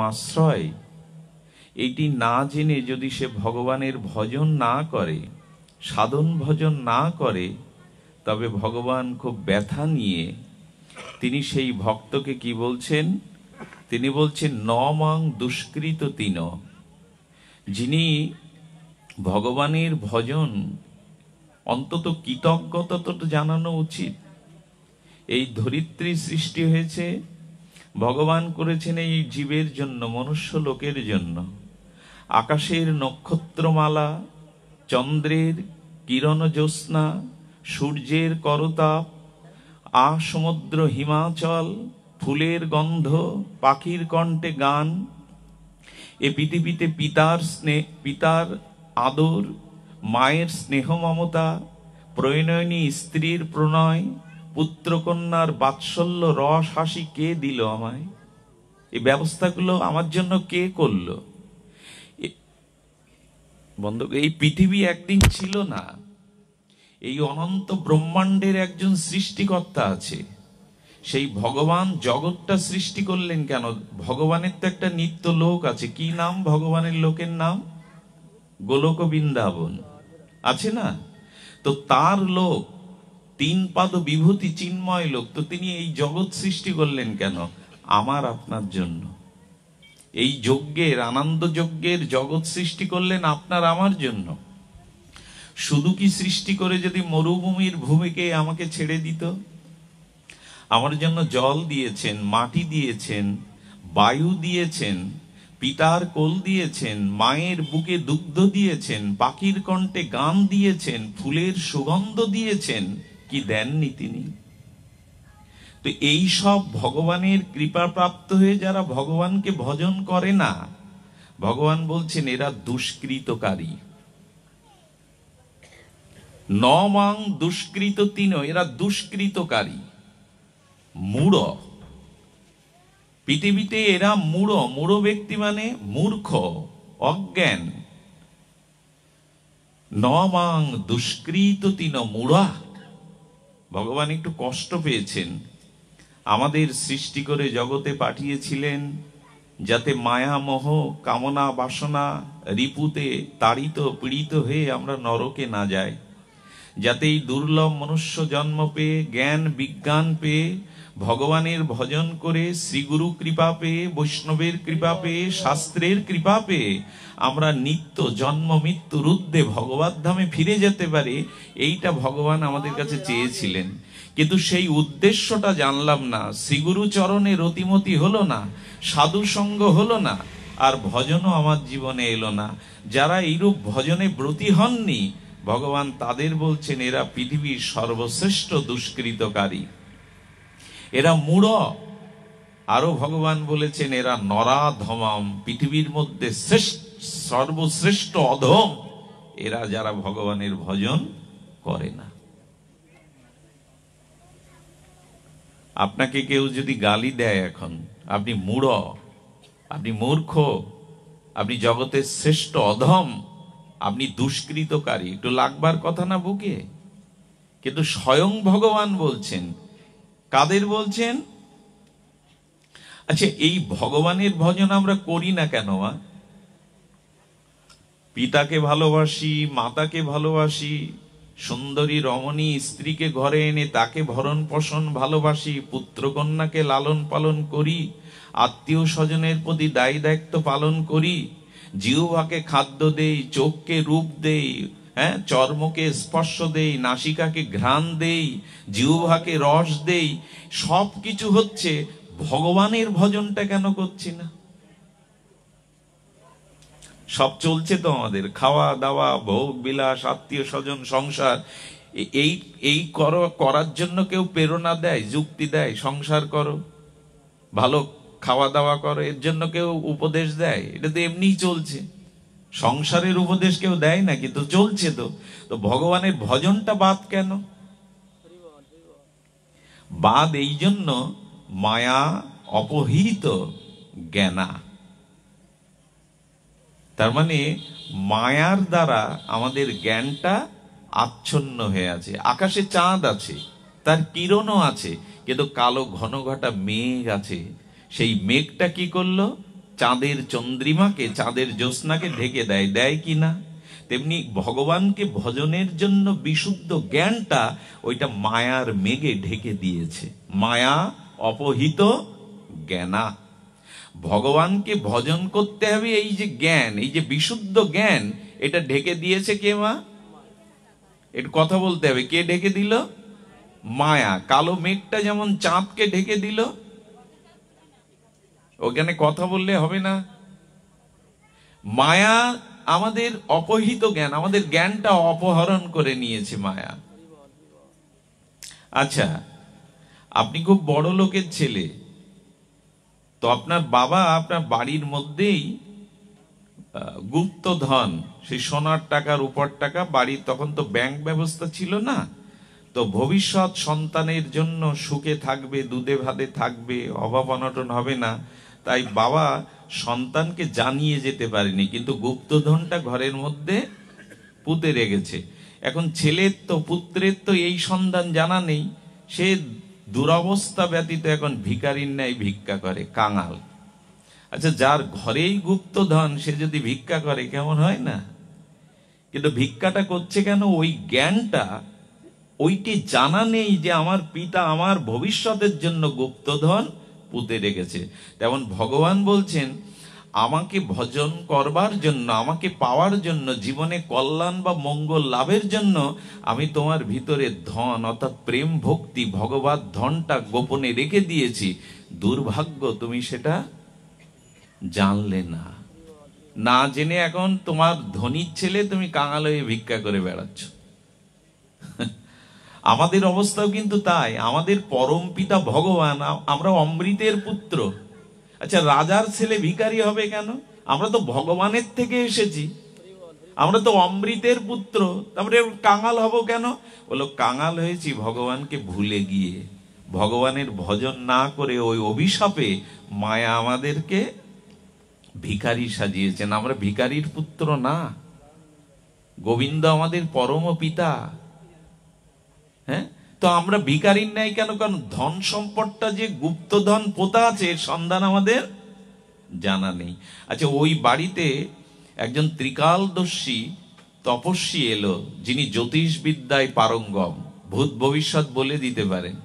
আশ্রয়, এইটি না জেনে যদি সে ভগবানের ভজন না করে, সাধন ভজন না করে, তবে ভগবান খুব ব্যথা নিয়ে তিনি সেই ভক্তকে কি বলছেন? তিনি বলছেন ন মাং দুষ্কৃত তিন। যিনি ভগবানের ভজন অন্তত কৃতজ্ঞতা তো জানানো উচিত। এই ধরিত্রী সৃষ্টি হয়েছে, ভগবান করেছেন এই জীবের জন্য, মনুষ্য লোকের জন্য। আকাশের নক্ষত্রমালা, চন্দ্রের কিরণ জ্যোৎস্না, সূর্যের করতাপ, সমুদ্র হিমাচল, ফুলের গন্ধ, পাখির কণ্ঠে গান, এ পৃথিবীতে পিতার আদর, মায়ের স্নেহ মমতা, প্রণয়িনী স্ত্রীর প্রণয়, পুত্রকন্যার বাৎসল্য রস হাসি কে দিল আমায়? এই ব্যবস্থাগুলো আমার জন্য কে করলো? বন্ধু, এই পৃথিবী একদিন ছিল না। এই অনন্ত ব্রহ্মাণ্ডের একজন সৃষ্টিকর্তা আছে। সেই ভগবান জগৎটা সৃষ্টি করলেন কেন? ভগবানের তো একটা নিত্য লোক আছে। কি নাম ভগবানের লোকের নাম? গোলক বৃন্দাবন আছে না? তো তার লোক, তিন পাদ বিভূতি চিন্ময় লোক, তো তিনি এই জগৎ সৃষ্টি করলেন কেন? আমার আপনার জন্য। এই যজ্ঞের, আনন্দ যজ্ঞের জগৎ সৃষ্টি করলেন আপনার আমার জন্য। শুধু কি সৃষ্টি করে যদি মরুভূমির ভূমিকে আমাকে ছেড়ে দিত? আমার জন্য জল দিয়েছেন, মাটি দিয়েছেন, বায়ু দিয়েছেন, পিতার কোল দিয়েছেন, মায়ের বুকে দুগ্ধ দিয়েছেন, পাখির কণ্ঠে গান দিয়েছেন, ফুলের সুগন্ধ দিয়েছেন, কি দেননি তিনি? তো এই সব ভগবানের কৃপা প্রাপ্ত হয়ে যারা ভগবানকে ভজন করে না, ভগবান বলছেন এরা দুষ্কৃতকারী। ন মাং দুষ্কৃত তিন, এরা দুষ্কৃতকারী, মূঢ়। পৃথিবীতে এরা মূঢ়। মূঢ় ব্যক্তি মানে মূর্খ, অজ্ঞান। ন মাং দুষ্কৃত তিন মূঢ়া। ভগবান একটু কষ্ট পেয়েছেন। আমাদের সৃষ্টি করে জগতে পাঠিয়েছিলেন যাতে মায়া মোহ কামনা বাসনা রিপুতে তাড়িত পীড়িত হয়ে আমরা নরকে না যাই, যাতে এই দুর্লভ মনুষ্য জন্ম পেয়ে, জ্ঞান বিজ্ঞান পেয়ে, ভগবানের ভজন করে, শ্রীগুরু কৃপা পেয়ে, বৈষ্ণবের কৃপা পেয়ে, শাস্ত্রের কৃপা পেয়ে আমরা নিত্য জন্ম মৃত্যুর ঊর্ধ্বে ভগবত ধামে ফিরে যেতে পারি। এইটা ভগবান আমাদের কাছে চেয়েছিলেন, কিন্তু সেই উদ্দেশ্যটা জানলাম না। শ্রীগুরু চরণে রতিমতি হলো না, সাধু সঙ্গ হলো না, আর ভজনও আমার জীবনে এলো না। যারা এইরূপ ভজনে ব্রতী হননি, ভগবান তাদের বলছেন এরা পৃথিবীর সর্বশ্রেষ্ঠ দুষ্কৃতকারী, এরা মূঢ়। আরো ভগবান বলেছেন এরা নরাধমাম, পৃথিবীর মধ্যে সর্বশ্রেষ্ঠ অধম এরা, যারা ভগবানের ভজন করে না। আপনাকে কেউ যদি গালি দেয় এখন, আপনি মূঢ়, আপনি মূর্খ, আপনি জগতের শ্রেষ্ঠ অধম, আপনি দুষ্কৃতকারী, একটু লাগবার কথা না বুকে? কিন্তু স্বয়ং ভগবান বলছেন। কাদের বলছেন? আচ্ছা, এই ভগবানের ভজন আমরা করি না কেন? পিতাকে ভালোবাসি, মাতাকে ভালোবাসি, সুন্দরী রমণী স্ত্রীকে ঘরে এনে তাকে ভরণ পোষণ ভালোবাসি, পুত্রকন্যাকে লালন পালন করি, আত্মীয় স্বজনের প্রতি দায়ী দায়িত্ব পালন করি, জিহ্বাকে খাদ্য দেই, চোখকে রূপ দেই, চর্মকে স্পর্শ দেই, নাসিকাকে ঘ্রাণ দেই, জিহ্বাকে রস দেই। সব কিছু হচ্ছে, ভগবানের ভজনটা কেন করছি না? সব চলছে তো আমাদের, খাওয়া দাওয়া, ভোগ বিলাস, আত্মীয় স্বজন, সংসার। এই করার জন্য কেউ প্রেরণা দেয়, যুক্তি দেয়, সংসার করো, ভালো খাওয়া দাওয়া করো, এর জন্য কেউ উপদেশ দেয়? এটা তো এমনিই চলছে। সংসারের উপদেশ কেউ দেয় না, কিন্তু চলছে তো। তো ভগবানের ভজনটা বাদ কেন? বাদ এই জন্য, মায়া অপহৃত জ্ঞানা। তার মানে মায়ার দ্বারা আমাদের জ্ঞানটা আচ্ছন্ন হয়ে আছে। আকাশে চাঁদ আছে, তার কিরণও আছে, কিন্তু কালো ঘন ঘটা মেঘ আছে। সেই মেঘটা কি করলো? চাঁদের চন্দ্রিমাকে, চাঁদের জ্যোৎস্নাকে ঢেকে দেয়, দেয় কি না? তেমনি ভগবানকে ভজনের জন্য বিশুদ্ধ জ্ঞানটা ওইটা মায়ার মেঘে ঢেকে দিয়েছে। মায়া অপহিত জ্ঞানা। ভগবানকে ভজন করতে হবে, এই যে জ্ঞান, এই যে বিশুদ্ধ জ্ঞান, এটা ঢেকে দিয়েছে কে মা? একটু কথা বলতে হবে, কে ঢেকে দিল? মায়া। কালো মেঘটা যেমন চাঁদকে ঢেকে দিল, ওখানে কথা বললে হবে না। মায়া আমাদের অপহিত জ্ঞান, আমাদের জ্ঞানটা অপহরণ করে নিয়েছে মায়া। আচ্ছা, আপনি খুব বড় লোকের ছেলে, তো আপনার বাবা আপনার বাড়ির মধ্যেই গুপ্তধন, সেই সোনার টাকা রূপার টাকা, বাড়ির তখন তো ব্যাংক ব্যবস্থা ছিল না, তো ভবিষ্যৎ সন্তানের জন্য সুখে থাকবে, দুধে ভাতে থাকবে, অভাব অনটন হবে না, তাই বাবা সন্তানকে জানিয়ে যেতে পারেনি, কিন্তু গুপ্তধনটা ঘরের মধ্যে পুঁতে রেখেছে। এখন ছেলের তো, পুত্রের তো এই সন্ধান জানা নেই, সে দুরবস্থা ব্যতীত এখন ভিখারির ন্যায় ভিক্ষা করে, কাঙাল। আচ্ছা, যার ঘরেই গুপ্তধন সে যদি ভিক্ষা করে কেমন হয় না? কিন্তু ভিক্ষাটা করছে কেন? ওই জ্ঞানটা, ওইটি জানা নেই যে আমার পিতা আমার ভবিষ্যতের জন্য গুপ্তধন পুঁতে রেখেছে। তেমন ভগবান বলছেন, আমাকে ভজন করবার জন্য, আমাকে পাওয়ার জন্য, জীবনে কল্যাণ বা মঙ্গল লাভের জন্য আমি তোমার ভিতরে ধন অর্থাৎ প্রেম ভক্তি ভগবত ধনটা গোপনে রেখে দিয়েছি। দুর্ভাগ্য তুমি সেটা জানলে না, না জেনে এখন তোমার ধনীর ছেলে তুমি কাঙাল হয়ে ভিক্ষা করে বেড়াচ্ছ। আমাদের অবস্থাও কিন্তু তাই। আমাদের পরম পিতা ভগবান, আমরা অমৃতের পুত্র। আচ্ছা, রাজার ছেলে ভিখারি হবে কেন? আমরা তো ভগবানের থেকে এসেছি, আমরা তো অমৃতের পুত্র, তারপরে কাঙাল হব কেন? বলো, কাঙাল হয়েছি ভগবানকে ভুলে গিয়ে, ভগবানের ভজন না করে। ওই অভিশাপে মায়া আমাদেরকে ভিখারি সাজিয়েছেন। আমরা ভিখারির পুত্র না, গোবিন্দ আমাদের পরম পিতা। হ্যাঁ, তো আমরা ভিখারির ন্যায় কেন? কারণ ধন সম্পদটা যে গুপ্তধন পোতা আছে, এর সন্ধান আমাদের জানা নেই। আচ্ছা, ওই বাড়িতে একজন ত্রিকালদর্শী তপস্বী এলো, যিনি জ্যোতিষবিদ্যায় পারঙ্গম, ভূত ভবিষ্যৎ বলে দিতে পারেন।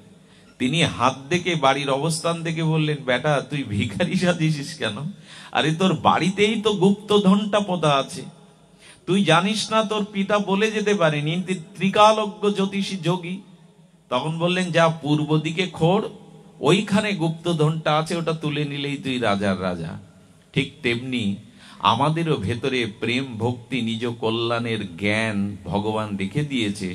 তিনি হাত দেখে, বাড়ির অবস্থান দেখে বললেন, বেটা তুই ভিখারি সাজিস কেন? আরে তোর বাড়িতেই তো গুপ্তধনটা পোতা আছে, তুই জানিস না? তোর পিতা বলে যেতে পারেনি, ত্রিকালজ্ঞ জ্যোতিষী যোগী। তখন বললেন, যা পূর্ব দিকে খোঁড়, ওইখানে গুপ্তধনটা আছে, ওটা তুলে নিলেই তুই রাজার রাজা। ঠিক তেমনি আমাদেরও ভেতরে প্রেম ভক্তি নিজ কল্যাণের জ্ঞান ভগবান রেখে দিয়েছে।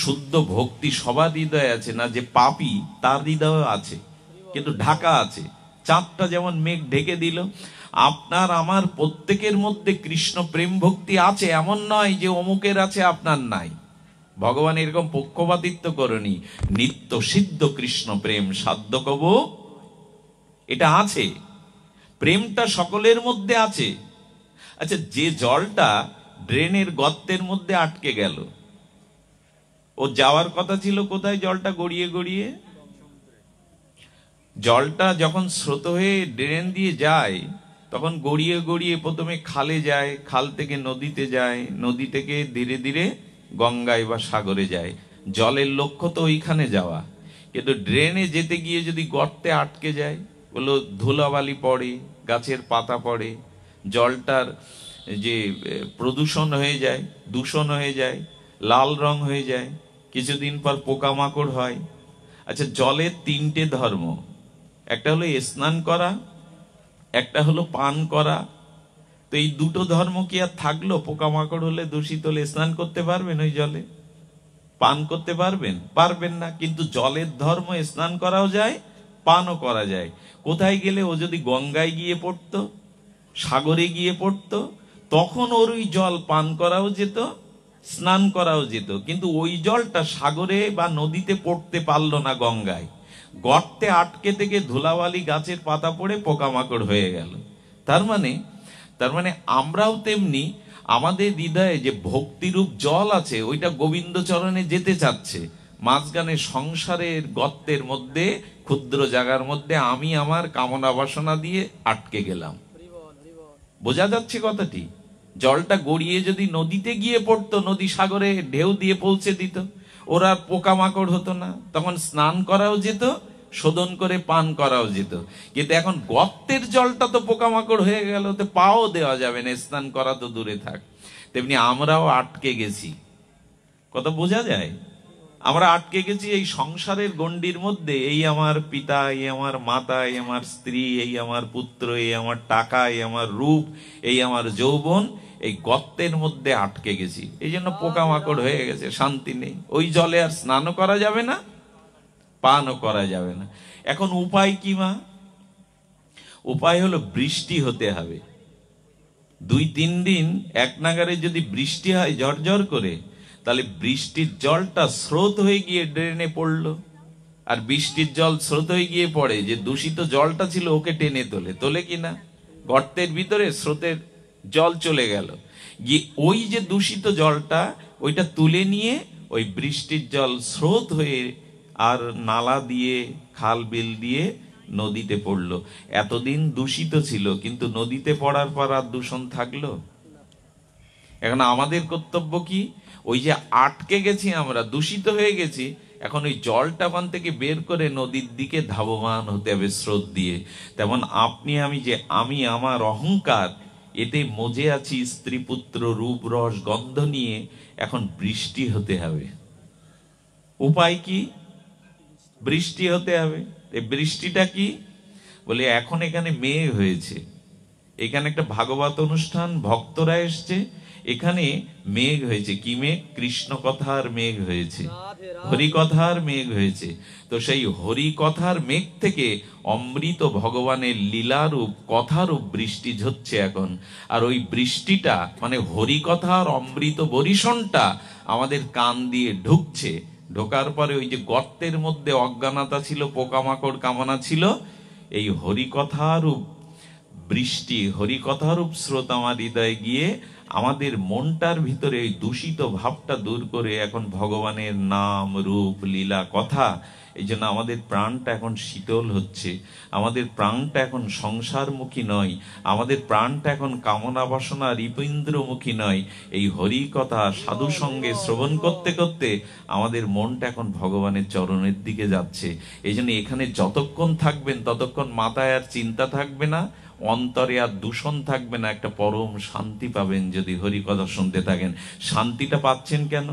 শুদ্ধ ভক্তি সবার হৃদয়ে আছে না, যে পাপী তার হৃদয়ে আছে, কিন্তু ঢাকা আছে। চাঁদটা যেমন মেঘ ঢেকে দিল, আপনার আমার প্রত্যেকের মধ্যে কৃষ্ণ প্রেম ভক্তি আছে, এমন নয় যে অমুকের আছে আপনার নাই। ভগবান এরকম পক্ষপাতিত্ব করেনি। নিত্য সিদ্ধ কৃষ্ণ প্রেম সাধ্য কব, এটা আছে, প্রেমটা সকলের মধ্যে আছে। আচ্ছা, যে জলটা ড্রেনের গর্তের মধ্যে আটকে গেল, ও যাওয়ার কথা ছিল কোথায়? জলটা গড়িয়ে গড়িয়ে, জলটা যখন স্রোত হয়ে ড্রেন দিয়ে যায়, তখন গড়িয়ে গড়িয়ে প্রথমে খালে যায়, খাল থেকে নদীতে যায়, নদী থেকে ধীরে ধীরে গঙ্গায় বা সাগরে যায়। জলের লক্ষ্য তো ওইখানে যাওয়া, কিন্তু ড্রেনে যেতে গিয়ে যদি গর্তে আটকে যায়, বললো ধুলাবালি পড়ে, গাছের পাতা পড়ে, জলটার যে প্রদূষণ হয়ে যায়, দূষণ হয়ে যায়, লাল রং হয়ে যায়, কিছুদিন পর পোকামাকড় হয়। আচ্ছা, জলের তিনটে ধর্ম, একটা হলো স্নান করা, একটা হলো পান করা। তো এই দুটো ধর্ম কি আর থাকলো? পোকামাকড় হলে, দূষিত হলে স্নান করতে পারবেন ওই জলে? পান করতে পারবেন? পারবেন না। কিন্তু জলের ধর্ম, স্নান করাও যায়, পানও করা যায়। কোথায় গেলে? ও যদি গঙ্গায় গিয়ে পড়তো, সাগরে গিয়ে পড়তো, তখন ওর ওই জল পান করাও যেত, স্নান করাও যেত। কিন্তু ওই জলটা সাগরে বা নদীতে পড়তে পারলো না, গঙ্গায়। গর্তে আটকে থেকে ধুলাবালি, গাছের পাতা পড়ে পোকামাকড় হয়ে গেল। তার মানে আমরাও তেমনি, আমাদের হৃদয়ে যে ভক্তিরূপ জল আছে, ওইটা গোবিন্দ চরণে যেতে চাচ্ছে। মাঝখানে সংসারের গর্তের মধ্যে, ক্ষুদ্র জায়গার মধ্যে আমি আমার কামনা বাসনা দিয়ে আটকে গেলাম। বোঝা যাচ্ছে কথাটি? জলটা গড়িয়ে যদি নদীতে গিয়ে পড়তো, নদী সাগরে ঢেউ দিয়ে পৌঁছে দিত, ওরা পোকামাকড় হতো না, তখন স্নান করাও যেত, শোধন করে পান করাও যেত। কিন্তু এখন গর্তের জলটা তো পোকামাকড় হয়ে গেল, তো পাও দেওয়া যাবে না, স্নান করা তো দূরে থাক। তেমনি আমরাও আটকে গেছি। কথা বোঝা যায়? আমরা আটকে গেছি এই সংসারের গণ্ডির মধ্যে। এই আমার পিতা, এই আমার মাতা, এই আমার স্ত্রী, এই আমার পুত্র, এই আমার টাকা, এই আমার রূপ, এই আমার যৌবন, এই গর্তের মধ্যে আটকে গেছি। এই জন্য পোকামাকড় হয়ে গেছে, শান্তি নেই। ওই জলে আর স্নানও করা যাবে না, পানও করা যাবে না। এখন উপায় কি মা? উপায় হলো বৃষ্টি হতে হবে। 2-3 দিন এক নাগারে যদি বৃষ্টি হয় ঝরঝর করে, তাহলে বৃষ্টির জলটা স্রোত হয়ে গিয়ে ড্রেনে পড়লো। আর বৃষ্টির জল স্রোত হয়ে গিয়ে পড়ে, যে দূষিত জলটা ছিল ওকে টেনে তোলে, তোলে কিনা? গর্তের ভিতরে স্রোতের জল চলে গেল, গিয়ে ওই যে দূষিত জলটা ওইটা তুলে নিয়ে ওই বৃষ্টির জল স্রোত হয়ে আর নালা দিয়ে, খাল বিল দিয়ে নদীতে পড়লো। এতদিন দূষিত ছিল, কিন্তু নদীতে পড়ার পর আর দূষণ থাকলো? এখন আমাদের কর্তব্য কি? ওই যে আটকে গেছি আমরা, দূষিত হয়ে গেছি, এখন ওই জলটা ওখান থেকে বের করে নদীর দিকে ধাবমান হতে হবে স্রোত দিয়ে। তেমন আপনি আমি যে আমি আমার অহংকার, এতে মজে আছি স্ত্রী পুত্র রূপ রস গন্ধ নিয়ে, এখন বৃষ্টি হতে হবে। উপায় কি? বৃষ্টি হতে হবে। এই বৃষ্টিটা কি? বলে এখন এখানে মেঘ হয়েছে, এখানে একটা ভাগবত অনুষ্ঠান, ভক্তরা এসছে, এখানে মেঘ হয়েছে। কি মেঘ? কৃষ্ণ কথার মেঘ হয়েছে, হরি কথার মেঘ হয়েছে। তো সেই হরি কথার মেঘ থেকে অমৃত ভগবানের লীলারূপ কথারূপ বৃষ্টি ঝরছে এখন। আর ওই বৃষ্টিটা মানে হরি কথার অমৃত বরিশনটা আমাদের কান দিয়ে ঢুকছে। ঢোকার পরে ওই যে গর্তের মধ্যে অজ্ঞানতা ছিল, পোকামাকড় কামনা ছিল, এই হরিকথারূপ বৃষ্টি, হরিকথারূপ স্রোত আমার হৃদয়ে গিয়ে আমাদের মনটার ভিতরে এই দূষিত ভাবটা দূর করে এখন ভগবানের নাম রূপ লীলা কথা। এই জন্য আমাদের প্রাণটা এখন শীতল হচ্ছে, আমাদের প্রাণটা এখন সংসারমুখী নয়, আমাদের প্রাণটা এখন কামনা বাসনা হৃপীন্দ্রমুখী নয়। এই হরি কথা সাধু সঙ্গে শ্রবণ করতে করতে আমাদের মনটা এখন ভগবানের চরণের দিকে যাচ্ছে। এই জন্য এখানে যতক্ষণ থাকবেন ততক্ষণ মাথায় আর চিন্তা থাকবে না, অন্তরে আর দূষণ থাকবে না, একটা পরম শান্তি পাবেন যদি হরি কথা শুনতে থাকেন। শান্তিটা পাচ্ছেন কেন?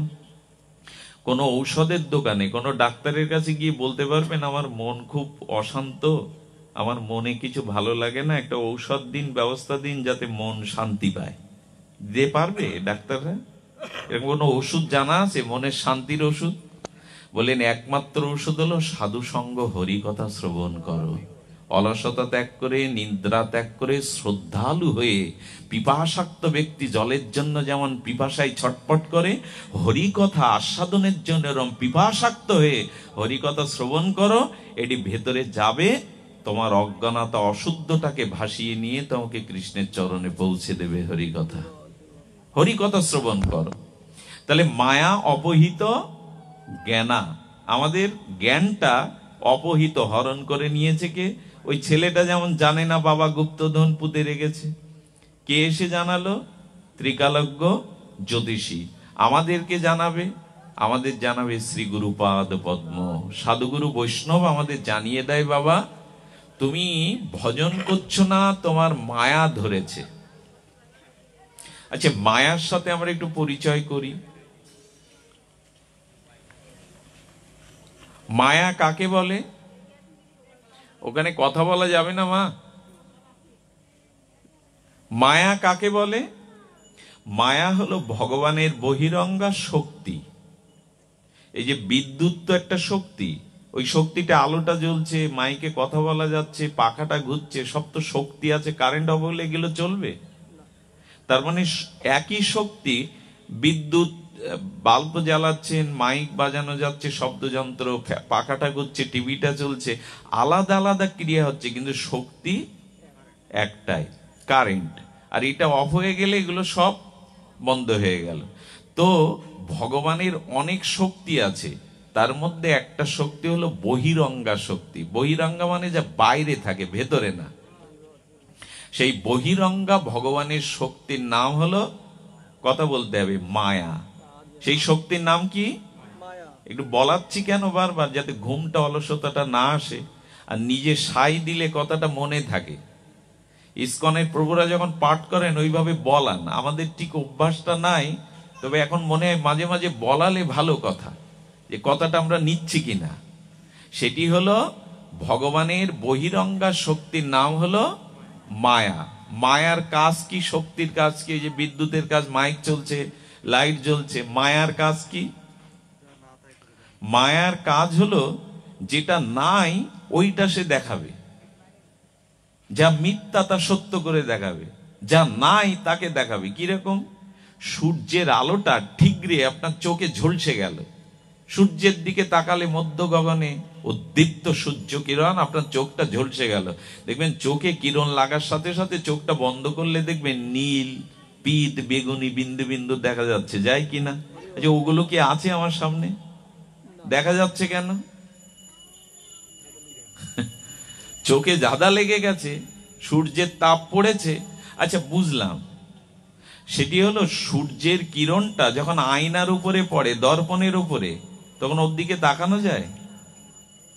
কোনো ঔষধের দোকানে, কোনো ডাক্তারের কাছে গিয়ে বলতে পারবেন আমার মন খুব অশান্ত, আমার মনে কিছু ভালো লাগে না, একটা ঔষধ দিন, ব্যবস্থা দিন যাতে মন শান্তি পায়? দিতে পারবে ডাক্তাররা? এরকম কোনো ওষুধ জানা আছে মনের শান্তির ওষুধ? বলেন একমাত্র ওষুধ হলো সাধু সঙ্গ, হরি কথা শ্রবণ করো। অলসতা ত্যাগ করে, নিদ্রা ত্যাগ করে, শ্রদ্ধালু হয়ে, পিপাসাক্ত ব্যক্তি জলের জন্য যেমন পিপাসায় ছটপট করে, হরি কথা আস্বাদনের জন্য এরকম পিপাসাক্ত হয়ে হরি কথা শ্রবণ করো। এটি ভেতরে যাবে, তোমার অজ্ঞানতা অশুদ্ধটাকে ভাসিয়ে নিয়ে তোমাকে কৃষ্ণের চরণে পৌঁছে দেবে। হরি কথা, হরি কথা শ্রবণ করো। তাহলে মায়া অপহিত জ্ঞানা, আমাদের জ্ঞানটা অপহিত, হরণ করে নিয়েছে কে? ওই ছেলেটা যেমন জানে না বাবা গুপ্তধন পুঁতে রেখেছে, কে এসে জানালো? ত্রিকালজ্ঞ জ্যোতিষী। আমাদেরকে জানাবে, আমাদের জানাবে শ্রী গুরুপাদ পদ্ম। সাধুগুরু বৈষ্ণব আমাদের জানিয়ে দেয় বাবা তুমি ভজন করছো না, তোমার মায়া ধরেছে। আচ্ছা, মায়ার সাথে আমরা একটু পরিচয় করি। মায়া কাকে বলে? ওখানে কথা বলা যাবে না মা। মায়া কাকে বলে? মায়া হলো ভগবানের বহিরঙ্গা শক্তি। এই যে বিদ্যুৎ তো একটা শক্তি, ওই শক্তিটা, আলোটা জ্বলছে, মাইকে কথা বলা যাচ্ছে, পাখাটা ঘুরছে, সব তো শক্তি আছে। কারেন্ট অফ হলে এগুলো চলবে? তার মানে একই শক্তি, বিদ্যুৎ, বাল্ব জ্বালাচ্ছেন, মাইক বাজানো যাচ্ছে, শব্দযন্ত্র, পাখাটা ঘুরছে, টিভিটা চলছে, আলাদা আলাদা ক্রিয়া হচ্ছে, কিন্তু শক্তি একটাই, কারেন্ট। আর এটা অফ হয়ে গেলে এগুলো সব বন্ধ হয়ে গেল। তো ভগবানের অনেক শক্তি আছে, তার মধ্যে একটা শক্তি হলো বহিরঙ্গা শক্তি। বহিরঙ্গা মানে যা বাইরে থাকে, ভেতরে না। সেই বহিরঙ্গা ভগবানের শক্তির নাম হলো, কথা বলতে হবে, মায়া। সেই শক্তির নাম কি? একটু বলাচ্ছি কেন বারবার, যাতে ঘুমটা অলসতাটা না আসে, আর নিজে সাই দিলে কথাটা মনে থাকে। ইসকনের প্রভুরা যখন পাঠ করেন ওইভাবে বলান, আমাদের ঠিক অভ্যাসটা নাই, তবে এখন মনে হয় মাঝে মাঝে বলালে ভালো কথা, যে কথাটা আমরা নিচ্ছি কিনা। সেটি হলো ভগবানের বহিরঙ্গা শক্তির নাম হলো মায়া। মায়ার কাজ কি? শক্তির কাজ কি? যে বিদ্যুতের কাজ, মাইক চলছে, লাইট জ্বলছে, মায়ার কাজ কি? মায়ার কাজ হলো যেটা নাই ওইটা সে দেখাবে, যা মিথ্যা তা সত্য করে দেখাবে, যা নাই তাকে দেখাবে। কিরকম? সূর্যের আলোটা ঠিকরে আপনার চোখে ঝলসে গেল, সূর্যের দিকে তাকালে মধ্য গগনে উদ্দীপ্ত সূর্য কিরণ, আপনার চোখটা ঝলসে গেল। দেখবেন চোখে কিরণ লাগার সাথে সাথে চোখটা বন্ধ করলে দেখবেন নীল, পিত, বেগুনি বিন্দু বিন্দু দেখা যাচ্ছে, যায় কিনা? আচ্ছা, ওগুলো কি আছে আমার সামনে? দেখা যাচ্ছে কেন? চোখে জাদা লেগে গেছে, সূর্যের তাপ পড়েছে। আচ্ছা, বুঝলাম। সেটি হলো সূর্যের কিরণটা যখন আয়নার উপরে পড়ে, দর্পণের উপরে, তখন ওর দিকে তাকানো যায়?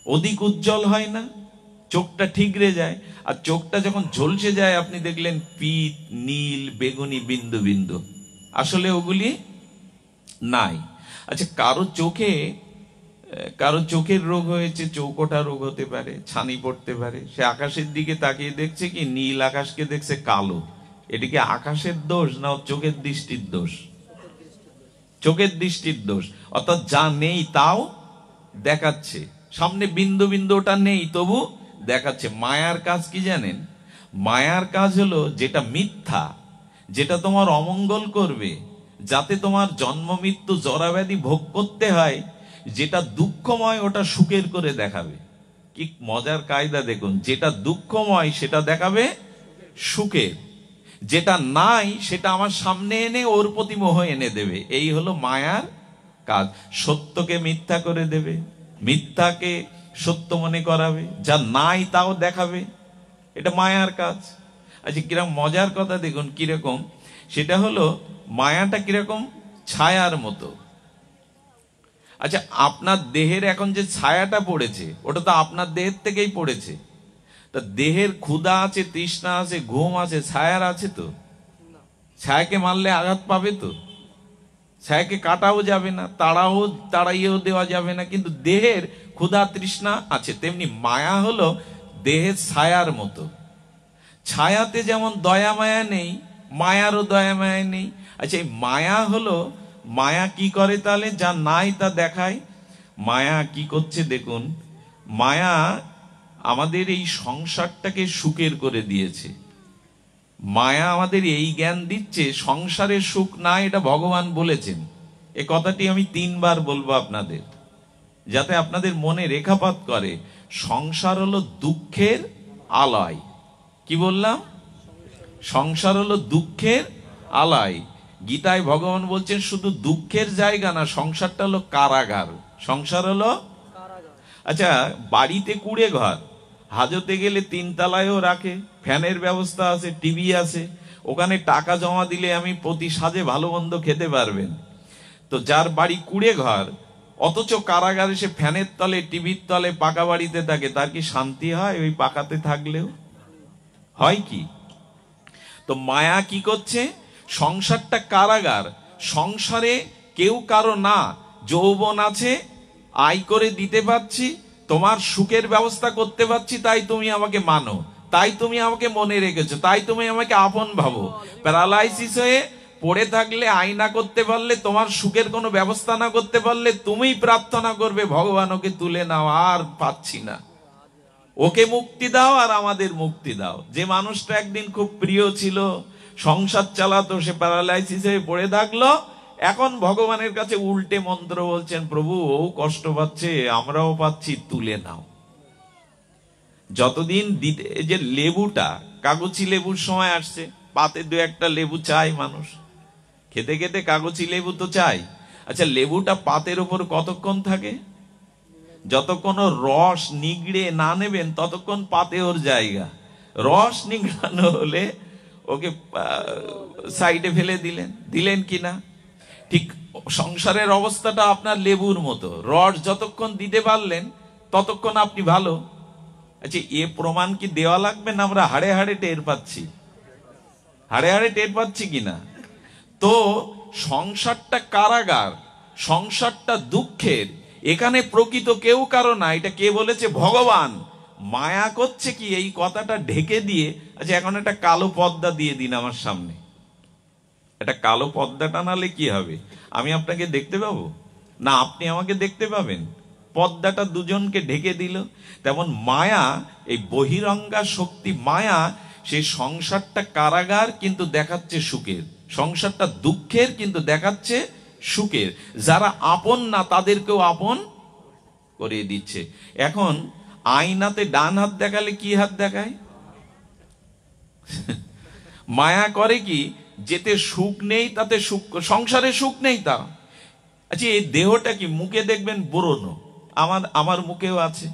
অধিক উজ্জ্বল হয় না? চোখটা ঠিকরে যায়। আর চোখটা যখন ঝলসে যায়, আপনি দেখলেন পিত, নীল, বেগুনি বিন্দু বিন্দু, আসলে ওগুলি নাই। আচ্ছা, কারো চোখের রোগ হয়েছে, চৌকোটা রোগ হতে পারে, ছানি পড়তে পারে, সে আকাশের দিকে তাকিয়ে দেখছে কি নীল আকাশকে দেখছে কালো। এটা কি আকাশের দোষ না চোখের দৃষ্টির দোষ? চোখের দৃষ্টির দোষ। অর্থাৎ যা নেই তাও দেখাচ্ছে, সামনে বিন্দু বিন্দু ওটা নেই তবু দেখাচ্ছে। মায়ার কাজ কি জানেন? মায়ার কাজ হলো যেটা মিথ্যা, যেটা তোমার অমঙ্গল করবে, যাতে তোমার জন্ম মৃত্যু জরাব্যাধি ভোগ করতে হয়, যেটা দুঃখময় ওটা সুখের করে দেখাবে। কি মজার কায়দা দেখুন! যেটা দুঃখময় সেটা দেখাবে সুখের, যেটা নাই সেটা আমার সামনে এনে ওর প্রতি মোহ এনে দেবে। এই হলো মায়ার কাজ। সত্যকে মিথ্যা করে দেবে, মিথ্যাকে সত্য মনে করাবে, যা নাই তাও দেখাবে। এটা মায়ার কাজ। আচ্ছা, কিরকম মজার কথা দেখুন, কিরকম সেটা হলো, মায়াটা কিরকম? ছায়ার মতো। আচ্ছা, আপনার দেহের এখন যে ছায়াটা পড়েছে, ওটা তো আপনার দেহের থেকেই পড়েছে। তা দেহের ক্ষুধা আছে, তৃষ্ণা আছে, ঘুম আছে, ছায়ার আছে তো? ছায়াকে মারলে আঘাত পাবে তো? ছায়াকে কাটাও যাবে না, তাড়াইয়েও দেওয়া যাবে না, কিন্তু দেহের ক্ষুধা তৃষ্ণা আছে। তেমনি মায়া হলো দেহের ছায়ার মতো। ছায়াতে যেমন দয়া মায়া নেই, মায়ারও দয়া মায়া নেই। আচ্ছা, এই মায়া হলো, মায়া কি করে তাহলে? যা নাই তা দেখায়। মায়া কি করছে দেখুন, মায়া আমাদের এই সংসারটাকে সুখের করে দিয়েছে। মায়া আমাদের এই জ্ঞান দিচ্ছে সংসারের সুখ নাই, এটা ভগবান বলেছেন। এ কথাটি আমি 3 বার বলবো আপনাদের, যাতে আপনাদের মনে রেখাপাত করে। সংসার হলো দুঃখের আলয়। কি বললাম? সংসার হলো দুঃখের আলয়। গীতায় ভগবান বলছেন শুধু দুঃখের জায়গা না, সংসারটা হলো কারাগার। সংসার হলো, আচ্ছা, বাড়িতে কুড়ে ঘর, হাজতে গেলে 3 তলায়ও রাখে, ফ্যানের ব্যবস্থা আছে, টিভি আছে, ওখানে টাকা জমা দিলে আমি প্রতি সাজে ভালো মন্দ খেতে পারবেন। তো যার বাড়ি কুড়ে ঘর, অথচ কারাগারে সে ফ্যানের তলে, টিভির তলে, পাকা বাড়িতে থাকে, তার কি শান্তি হয় ওই পাকাতে থাকলেও? হয় কি? তো মায়া কি করছে? সংসারটা কারাগার। সংসারে কেউ কারো না, যৌবন আছে, আয় করে দিতে পারছি, তোমার সুখের ব্যবস্থা করতে পারছি, তাই তুমি আমাকে মানো, তাই তুমি আমাকে মনে রেখেছো, তাই তুমি আমাকে আপন ভাবো। প্যারালাইসিস হয়ে পড়ে থাকলে, আয়না করতে পারলে, তোমার সুখের কোনো ব্যবস্থা না করতে পারলে, তুমিই প্রার্থনা করবে, ভগবান ওকে তুলে নাও, আর পাচ্ছি না, ওকে মুক্তি দাও আর আমাদের মুক্তি দাও। যে মানুষটা একদিন খুব প্রিয় ছিল, সংসার চালাতো, সে প্যারালাইসিস হয়ে পড়ে থাকলো, এখন ভগবানের কাছে উল্টে মন্ত্র বলছেন, প্রভু ও কষ্ট পাচ্ছে, আমরাও পাচ্ছি, তুলে নাও। যতদিন দিতে, যে লেবুটা, কাগজি লেবুর সময় আসছে, পাতে 2-1টা লেবু চাই মানুষ, খেতে খেতে কাগজি লেবু তো চাই। আচ্ছা, লেবুটা পাতের উপর কতক্ষণ থাকে? যতক্ষণ রস নিগড়ে না নেবেন ততক্ষণ পাতে ওর জায়গা। রস নিংড়ানো হলে ওকে সাইডে ফেলে দিলেন কিনা? ঠিক সংসারের অবস্থাটা আপনার লেবুর মতো, রস যতক্ষণ দিতে পারলেন ততক্ষণ আপনি ভালো। আচ্ছা, এ প্রমাণ কি দেওয়া লাগবে না? আমরা হাড়ে হাড়ে টের পাচ্ছি, হাড়ে হাড়ে টের পাচ্ছি কিনা? তো সংসারটা কারাগার, সংসারটা দুঃখের, এখানে প্রকৃত কেউ কারো না। এটা কে বলেছে? ভগবান। মায়া করছে কি? এই কথাটা ঢেকে দিয়ে, আচ্ছা এখন একটা কালো পর্দা দিয়ে দিন আমার সামনে, একটা কালো পর্দা টানালে কি হবে? আমি আপনাকে দেখতে পাবো না, আপনি আমাকে দেখতে পাবেন? পর্দাটা দুজনকে ঢেকে দিল। তেমন মায়া, এই বহিরঙ্গা শক্তি মায়া, সেই সংসারটা কারাগার কিন্তু দেখাচ্ছে সুখের, সংসারটা দুঃখের কিন্তু দেখাচ্ছে সুখের। যারা আপন না তাদেরকেও আপন করে দিচ্ছে। এখন আয়নাতে ডান হাত দেখালে কি হাত দেখায়? মায়া করে কি? যেতে সুখ নেই তাতে সুখ, সংসারে সুখ নেই তা। আচ্ছা, এই দেহটা কি? মুখে দেখবেন ব্রণ, আমার মুখেও আছে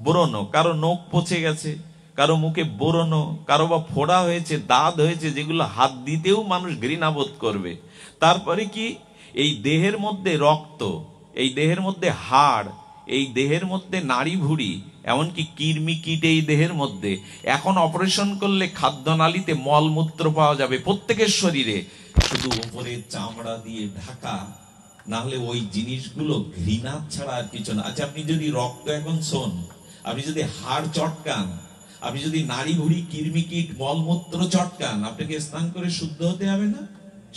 ব্রণ, কারো নখ পচে গেছে, কারো মুখে ব্রণ, কারো বা ফোড়া হয়েছে, দাঁত হয়েছে, যেগুলো হাত দিতেও মানুষ ঘৃণাবোধ করবে। তারপরে কি? এই দেহের মধ্যে রক্ত, এই দেহের মধ্যে হাড়, এই দেহের মধ্যে নাড়ি ভুড়ি, এমনকি কৃমি কীট এই দেহের মধ্যে। এখন অপারেশন করলে খাদ্যনালীতে মলমূত্র পাওয়া যাবে প্রত্যেকের শরীরে, শুধু উপরে চামড়া দিয়ে ঢাকা, না হলে ওই জিনিসগুলো ঘৃণা ছাড়া আর কিছু না। আচ্ছা, আপনি যদি রক্ত এখন শোন, আপনি যদি হাড় চটকান, আপনি যদি নাড়ি ভুড়ি কৃমি কীট মলমূত্র চটকান, আপনাকে স্নান করে শুদ্ধ হতে হবে না?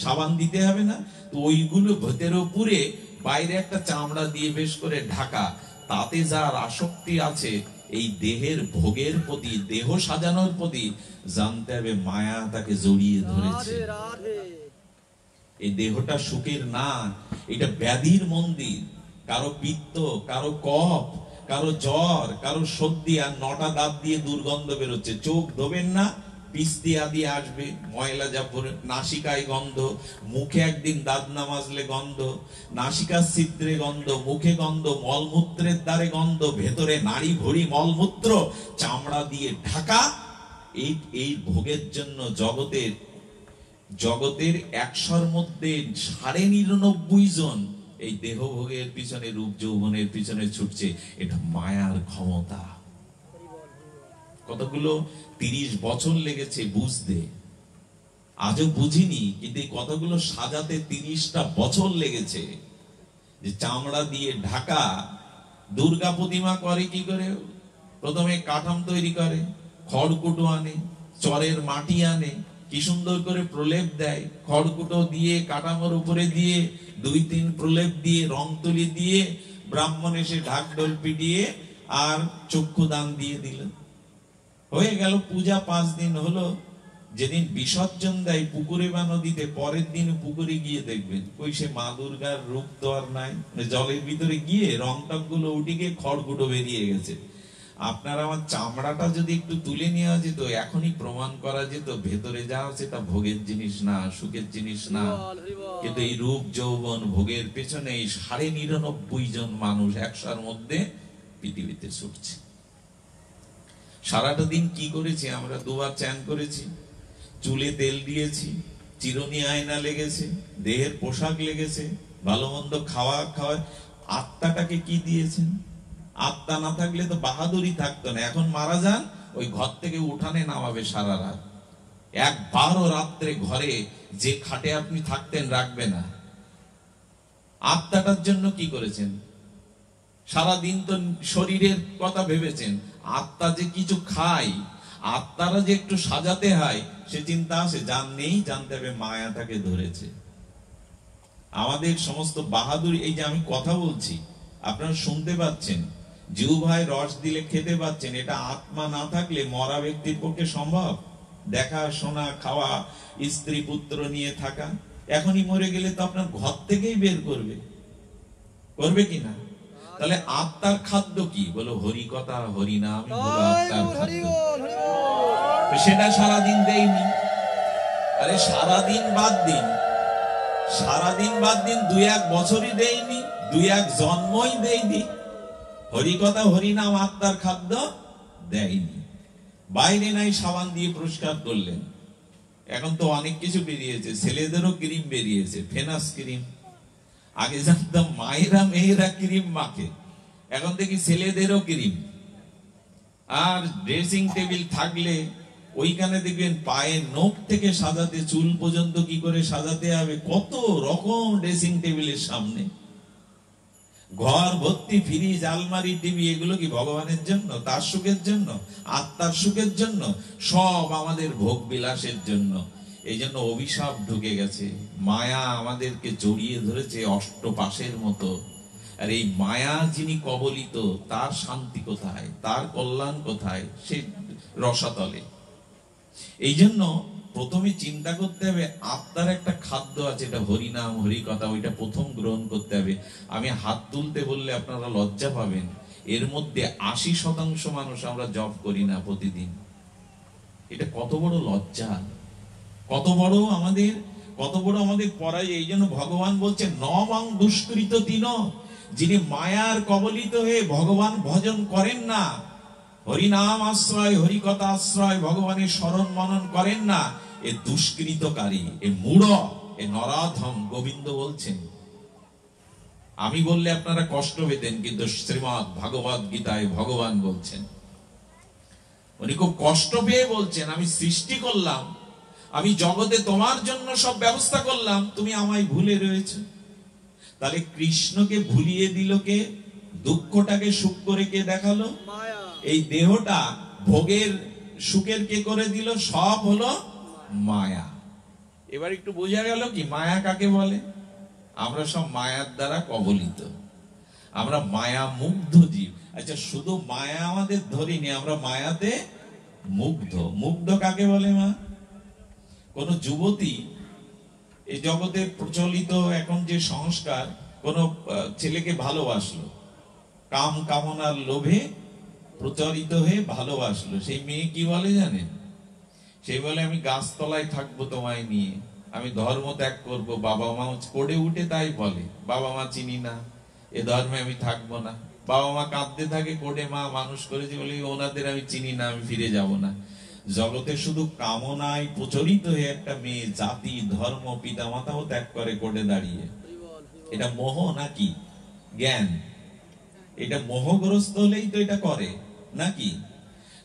সাবান দিতে হবে না? তো ওইগুলো ভেতরে পুরে বাইরে একটা চামড়া দিয়ে বেশ করে ঢাকা, তাতে যার আসক্তি আছে এই দেহের ভোগের প্রতি, দেহ সাজানোর প্রতি, জানতে হবে মায়া তাকে জড়িয়ে ধরেছে। এই দেহটা সুখের না, এটা ব্যাধির মন্দির। কারো পিত্ত, কারো কফ, কারো জ্বর, কারো সর্দি, আর 9টা দাঁত দিয়ে দুর্গন্ধ বেরোচ্ছে। চোখ ধোবেন না, পিস্তি আদি আসবে, ময়লা জাফরে, নাসিকায় গন্ধ, মুখে একদিন দাঁত না মাজলে গন্ধ, নাসিকার ছিদ্রে গন্ধ, মুখে গন্ধ, মলমূত্রের দ্বারে গন্ধ, ভেতরে নাড়ি ভুড়ি মলমূত্র চামড়া দিয়ে ঢাকা। এই ভোগের জন্য জগতের 100-র মধ্যে 99.5 জন এই দেহ ভোগের পিছনে, রূপ যৌবনের পিছনে ছুটছে। এটা মায়ার ক্ষমতা। কতগুলো 30 বছর লেগেছে বুঝতে, আজও বুঝিনি, কিন্তু এই কথাগুলো সাজাতে 30টা বছর লেগেছে। যে চামড়া দিয়ে ঢাকা। দুর্গা প্রতিমা করে কি করে? প্রথমে কাঠাম তৈরি করে, খড়কুটো আনে, চরের মাটি আনে, কি সুন্দর করে প্রলেপ দেয়, খড়কুটো দিয়ে কাঠামোর উপরে দিয়ে 2-3 প্রলেপ দিয়ে রং তুলি দিয়ে ব্রাহ্মণ এসে ঢাকঢোল পিটিয়ে আর চক্ষুদান দিয়ে দিল, হয়ে গেল পূজা। 5 দিন হলো। যেদিন বিসর্জন দেয় পুকুরে বা নদীতে, পরের দিন পুকুরে গিয়ে দেখবেন ওই সে মা দুর্গার রূপ তো আর নাই, জলের ভিতরে গিয়ে রং টং গুলো উঠে গিয়ে খড়কুটো বেরিয়ে গেছে। আপনার আমার চামড়াটা যদি একটু তুলে নেওয়া যেত, এখনই প্রমাণ করা যেত ভেতরে যা আছে তা ভোগের জিনিস না, সুখের জিনিস না। কিন্তু এই রূপ যৌবন ভোগের পেছনে এই 99.5 জন মানুষ 100-র মধ্যে পৃথিবীতে ছুটছে। সারাটা দিন কি করেছি আমরা? 2বার চান করেছি, চুলে তেল দিয়েছি, চিরুনি আয়না লেগেছে, দেহের পোশাক লেগেছে, ভালো মন্দ খাওয়া। আত্মাটাকে কি দিয়েছেন? আত্মা না থাকলে তো বাহাদুরি থাকতো না। এখন মারা যান, ওই ঘর থেকে উঠানে নামাবে সারা রাত। একবারও রাত্রে ঘরে যে খাটে আপনি থাকতেন রাখবে না। আত্মাটার জন্য কি করেছেন? সারাদিন তো শরীরের কথা ভেবেছেন, আত্মা যে কিছু খায়, আত্মারা যে একটু সাজাতে হয়, সে চিন্তা আসে? জান নেই, জানতে হবে মায়া তাকে ধরেছে। আমাদের সমস্ত বাহাদুরি, এই যে আমি কথা বলছি আপনারা শুনতে পাচ্ছেন, জিহ্বায় রস দিলে খেতে পাচ্ছেন, এটা আত্মা না থাকলে মরা ব্যক্তির পক্ষে সম্ভব? দেখা শোনা, খাওয়া, স্ত্রী পুত্র নিয়ে থাকা। এখনই মরে গেলে তো আপনার ঘর থেকেই বের করবে কিনা? তাহলে আত্মার খাদ্য কি? বলো হরি কথা, হরি নাম হলো আত্মার খাদ্য। সেটা সারাদিন দেয়নি। আরে সারাদিন বাদ দিন, 2-1 বছরই দেয়নি, 2-1 জন্মই দেয়নি। হরি কথা হরি নাম আত্মার খাদ্য দেয়নি। বাইরে নাই সাবান দিয়ে পরিষ্কার করলেন। এখন তো অনেক কিছু বেরিয়েছে, ছেলেদেরও ক্রিম বেরিয়েছে, ফেনাস ক্রিম। আগে জানতাম মায়েরা মেয়েরা ক্রিম মাখে, এখন দেখি ছেলেদেরও ক্রিম। আর ড্রেসিং টেবিল থাকলে ওইখানে দেখবেন পায়ের নখ থেকে সাজাতে চুল পর্যন্ত কি করে সাজাতে হবে, কত রকম ড্রেসিং টেবিলের সামনে। ঘর ভর্তি ফ্রিজ, আলমারি, টিভি, এগুলো কি ভগবানের জন্য, তার সুখের জন্য, আত্মার সুখের জন্য? সব আমাদের ভোগ বিলাসের জন্য। এই জন্য অভিশাপ ঢুকে গেছে, মায়া আমাদেরকে জড়িয়ে ধরেছে অষ্টপাশের মতো। আর এই মায়া যিনি কবলিত, তার শান্তি কোথায়, তার কল্যাণ কোথায়? সে রসাতলে। এই জন্য প্রথমে চিন্তা করতে হবে, আত্মার একটা খাদ্য আছে, এটা হরিনাম হরিকথা, ওইটা প্রথম গ্রহণ করতে হবে। আমি হাত তুলতে বললে আপনারা লজ্জা পাবেন, এর মধ্যে 80% মানুষ আমরা জপ করি না প্রতিদিন। এটা কত বড় লজ্জা, কত বড় আমাদের পরাজয়। এই জন্য ভগবান বলছে নমং দুষ্কৃত তিন, যিনি মায়ার কবলিত হয়ে ভগবান ভজন করেন না, হরিনাম আশ্রয়, হরিকথা আশ্রয়, ভগবানের স্মরণ মনন করেন না, এ দুষ্কৃতকারী, এ মূঢ়, এ নরাধম। গোবিন্দ বলছেন। আমি বললে আপনারা কষ্ট পেতেন, কিন্তু শ্রীমদ্ ভাগবত গীতায় ভগবান বলছেন, উনি খুব কষ্ট পেয়ে বলছেন, আমি সৃষ্টি করলাম, আমি জগতে তোমার জন্য সব ব্যবস্থা করলাম, তুমি আমায় ভুলে রয়েছে। তাহলে কৃষ্ণকে ভুলিয়ে দিল কে? দুঃখটাকে সুখ করে কে দেখালো? এই দেহটা ভোগের সুখের কে করে দিল? সব হলো মায়া। এবার একটু বোঝা গেল কি মায়া কাকে বলে? আমরা সব মায়ার দ্বারা কবলিত, আমরা মায়া মুগ্ধ জীব। আচ্ছা, শুধু মায়া আমাদের ধরিনি, আমরা মায়াতে মুগ্ধ। মুগ্ধ কাকে বলে? মা, কোন যুবতী এই জগতে প্রচলিত এখন যে সংস্কার, কোন ছেলেকে ভালোবাসলো, কাম কামনার লোভে প্রচলিত হয়ে ভালোবাসলো, সেই মেয়ে কি বলে জানেন? সেই বলে আমি গাছতলায় থাকবো তোমায় নিয়ে, আমি ধর্ম ত্যাগ করবো। বাবা মা পড়ে উঠে তাই বলে, বাবা মা চিনি না, এ ধর্মে আমি থাকবো না। বাবা মা কাঁদতে থাকে, কোডে মা মানুষ করেছে বলে ওনাদের আমি চিনি না, আমি ফিরে যাব না। জগতে শুধু কামনায় প্রচলিত হয়ে একটা মেয়ে জাতি ধর্ম পিতা মাতাও ত্যাগ করে কোডে দাঁড়িয়ে। এটা মোহ নাকি জ্ঞান? এটা মোহগ্রস্ত হলেই তো এটা করে নাকি?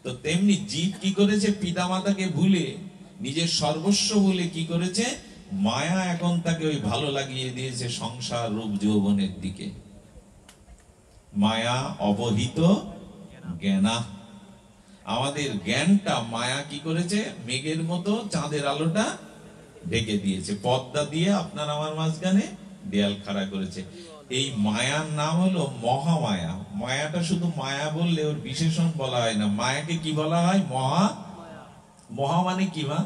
তো তেমনি জীব কি করেছে? পিতা মাতাকে ভুলে, নিজের সর্বস্ব বলে কি করেছে? মায়া এখন তাকে ওই ভালো লাগিয়ে দিয়েছে সংসার রূপ যৌবনের দিকে। মায়া অবহিত জ্ঞানা। আমাদের জ্ঞানটা মায়া কি করেছে? মেঘের মতো চাঁদের আলোটা ঢেকে দিয়েছে, পর্দা দিয়ে আপনার আমার মাঝখানে দেয়াল খাড়া করেছে। এই মায়ার নাম হলো মহামায়া। মায়াটা শুধু মায়া বললে ওর বিশেষণ বলা হয় না, মায়াকে কি বলা হয়? মহা। মহা মানে কি? মা,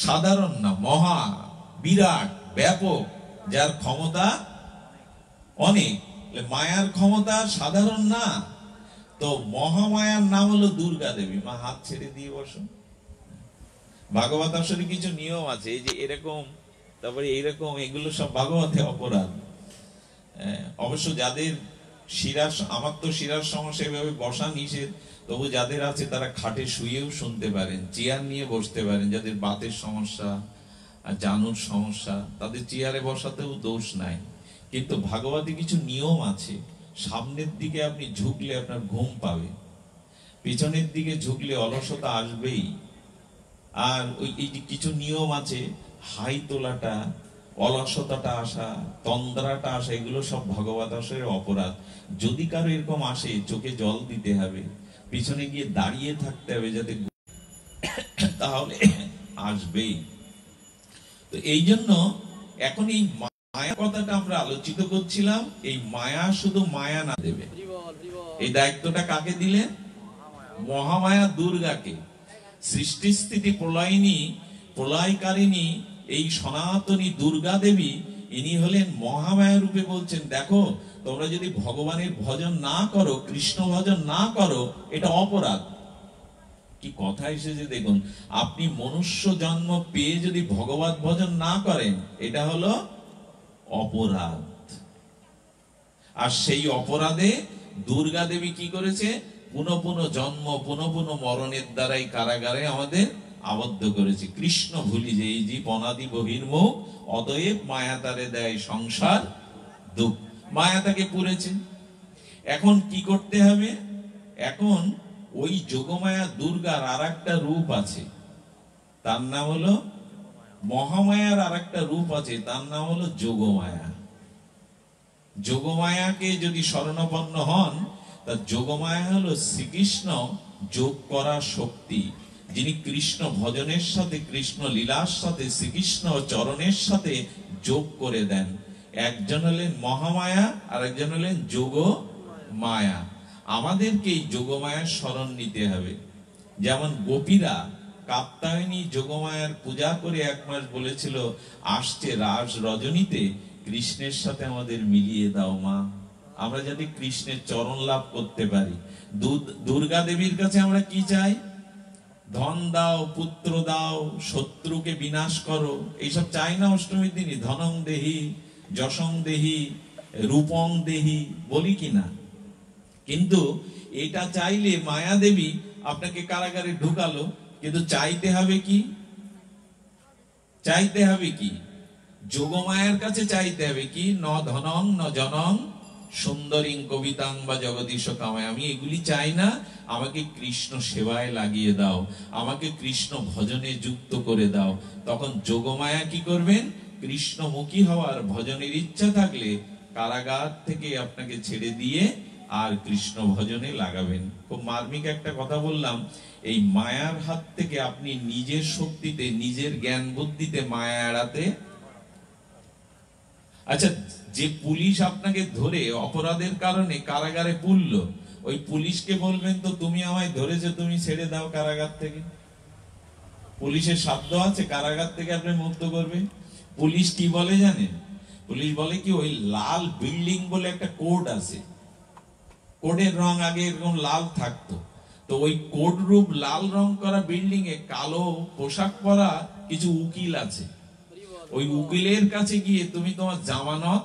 সাধারণ না, মহা, বিরাট, ব্যাপক, যার ক্ষমতা অনেক। মায়ার ক্ষমতা সাধারণ না। তো মহামায়ার নাম হলো দুর্গা দেবী। মা, হাত ছেড়ে দিয়ে বসো। ভাগবত আসলে কিছু নিয়ম আছে, এই যে এরকম, তারপরে এইরকম, এগুলো সব ভাগবতে অপরাধ। অবশ্য যাদের শিরার, আমার তো শিরার সমস্যা, এভাবে বসা নিষেধ, তবু যাদের আছে তারা খাটে শুয়েও শুনতে পারেন, চেয়ার নিয়ে বসতে পারেন। যাদের বাতের সমস্যা আর জানুর সমস্যা, তাদের চেয়ারে বসাতেও দোষ নাই। কিন্তু ভাগবতে কিছু নিয়ম আছে। সামনের দিকে আপনি ঝুঁকলে আপনার ঘুম পাবে, পিছনের দিকে ঝুঁকলে অলসতা আসবেই। আর ওই এই যে কিছু নিয়ম আছে, হাই তোলাটা, অলসতাটা আসা, তন্দ্রাটা আসা, এগুলো সব ভাগবত আসলে অপরাধ। যদি কারো এরকম আসে, চোখে জল দিতে হবে, পিছনে গিয়ে দাঁড়িয়ে থাকতে হবে, যাতে তাহলে আসবেই। তো এই জন্য এখন এই মায়া কথাটা আমরা আলোচিত করছিলাম। এই মায়া শুধু মায়া না দেবে, এই দায়িত্বটা কাকে দিলেন? মহামায়া দুর্গাকে। সৃষ্টি স্থিতি প্রলয়িনী, প্রলয়কারিণী এই সনাতনী দুর্গা দেবী, ইনি হলেন মহামায়া রূপে। বলছেন দেখো, তোমরা যদি ভগবানের ভজন না করো, কৃষ্ণ ভজন না করো, এটা অপরাধ। কি কথা এসেছে দেখুন, আপনি মনুষ্য জন্ম পেয়ে যদি ভগবত ভজন না করেন, এটা হলো অপরাধ। আর সেই অপরাধে দুর্গা দেবী কি করেছে? পুনঃ পুনঃ জন্ম, পুনঃ পুনঃ মরণের দ্বারাই কারাগারে আমাদের আবদ্ধ করেছে। কৃষ্ণ ভুলি যে এই জীব অনাদি বহির্মুখ, অতএব মায়া তারে দেয় সংসার দুঃখ। মায়া তাকে পুরেছে। এখন কি করতে হবে? এখন ওই যোগমায়া দুর্গার আর একটা রূপ আছে, তার নাম হলো মহামায়ার আর একটা রূপ আছে, তার নাম হলো যোগমায়া। যোগমায়াকে যদি শরণাপন্ন হন, তা যোগমায়া হলো শ্রীকৃষ্ণ যোগ করা শক্তি, যিনি কৃষ্ণ ভজনের সাথে, কৃষ্ণ লীলার সাথে, শ্রীকৃষ্ণ চরণের সাথে যোগ করে দেন। একজন হলেন মহামায়া আর একজন হলেন যোগ মায়া। আমাদেরকে এই যোগমায়ার শরণ নিতে হবে। যেমন গোপীরা কাত্যায়নী যোগমায়ার পূজা করে 1 মাস বলেছিল, আসছে রাস রজনীতে কৃষ্ণের সাথে আমাদের মিলিয়ে দাও মা, আমরা যাতে কৃষ্ণের চরণ লাভ করতে পারি। দুর্গা দেবীর কাছে আমরা কি চাই? ধন দাও, পুত্র দাও, শত্রুকে বিনাশ করো, এইসব চাই না অষ্টমীর দিনই? ধনং দেহি, যশং দেহি, রূপং দেহি বলি কিনা? কিন্তু এটা চাইলে মায়া দেবী আপনাকে কারাগারে ঢুকালো, কিন্তু চাইতে হবে কি? চাইতে হবে কি? যোগমায়ার কাছে চাইতে হবে কি? ন ধনং ন জনং সুন্দরীং কবিতাং বা জগদীশ কামায়। আমি এগুলি চাই না, আমাকে কৃষ্ণ সেবায় লাগিয়ে দাও, আমাকে কৃষ্ণ ভজনে যুক্ত করে দাও। তখন যোগমায়া কি করবেন? কৃষ্ণমুখী হওয়ার ভজনের ইচ্ছা থাকলে কারাগার থেকে আপনাকে ছেড়ে দিয়ে আর কৃষ্ণ ভজনে লাগাবেন। খুব মার্মিক একটা কথা বললাম, এই মায়ার হাত থেকে আপনি নিজের শক্তিতে, নিজের জ্ঞান বুদ্ধিতে মায়া এড়াতে। আচ্ছা, যে পুলিশ আপনাকে ধরে অপরাধের কারণে কারাগারে পুরলো, ওই পুলিশকে বলবেন তো তুমি আমায় ধরেছো, তুমি ছেড়ে দাও কারাগার থেকে? পুলিশের সাধ্য আছে কারাগার থেকে আপনি মুক্ত করবে? পুলিশ কি বলে জানেন? পুলিশ বলে কি, ওই লাল বিল্ডিং বলে একটা কোড আছে, কোডের রং আগে এরকম লাল থাকতো, তো ওই কোড রূপ লাল রং করা বিল্ডিং এ কালো পোশাক পরা কিছু উকিল আছে। ওই উকিলের কাছে গিয়ে তুমি তোমার জামানত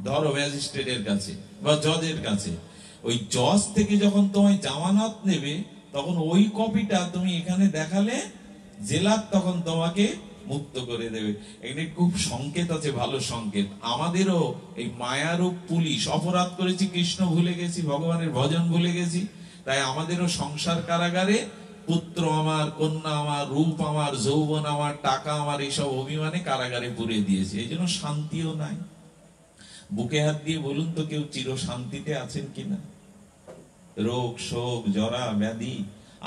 ধরো ম্যাজিস্ট্রেটের কাছে বা জজের কাছে। ওই জজ থেকে যখন তোমায় জামানত নেবে, তখন ওই কপিটা তুমি এখানে দেখালে জেলার তখন তোমাকে মুক্ত করে দেবে। এখানে খুব সংকেত আছে, ভালো সংকেত। আমাদেরও এই মায়ারূপ পুলিশ, অপরাধ করেছি, কৃষ্ণ ভুলে গেছি, ভগবানের ভজন ভুলে গেছি, তাই আমাদেরও সংসার কারাগারে পুত্র আমার, কন্যা আমার, রূপ আমার, যৌবন আমার, টাকা আমার, এইসব অভিমানে কারাগারে পুরে দিয়েছে। এই জন্য শান্তিও নাই। বুকে হাত দিয়ে বলুন তো, কেউ চির শান্তিতে আছেন কিনা? রোগ, শোক, জরা, ব্যাধি,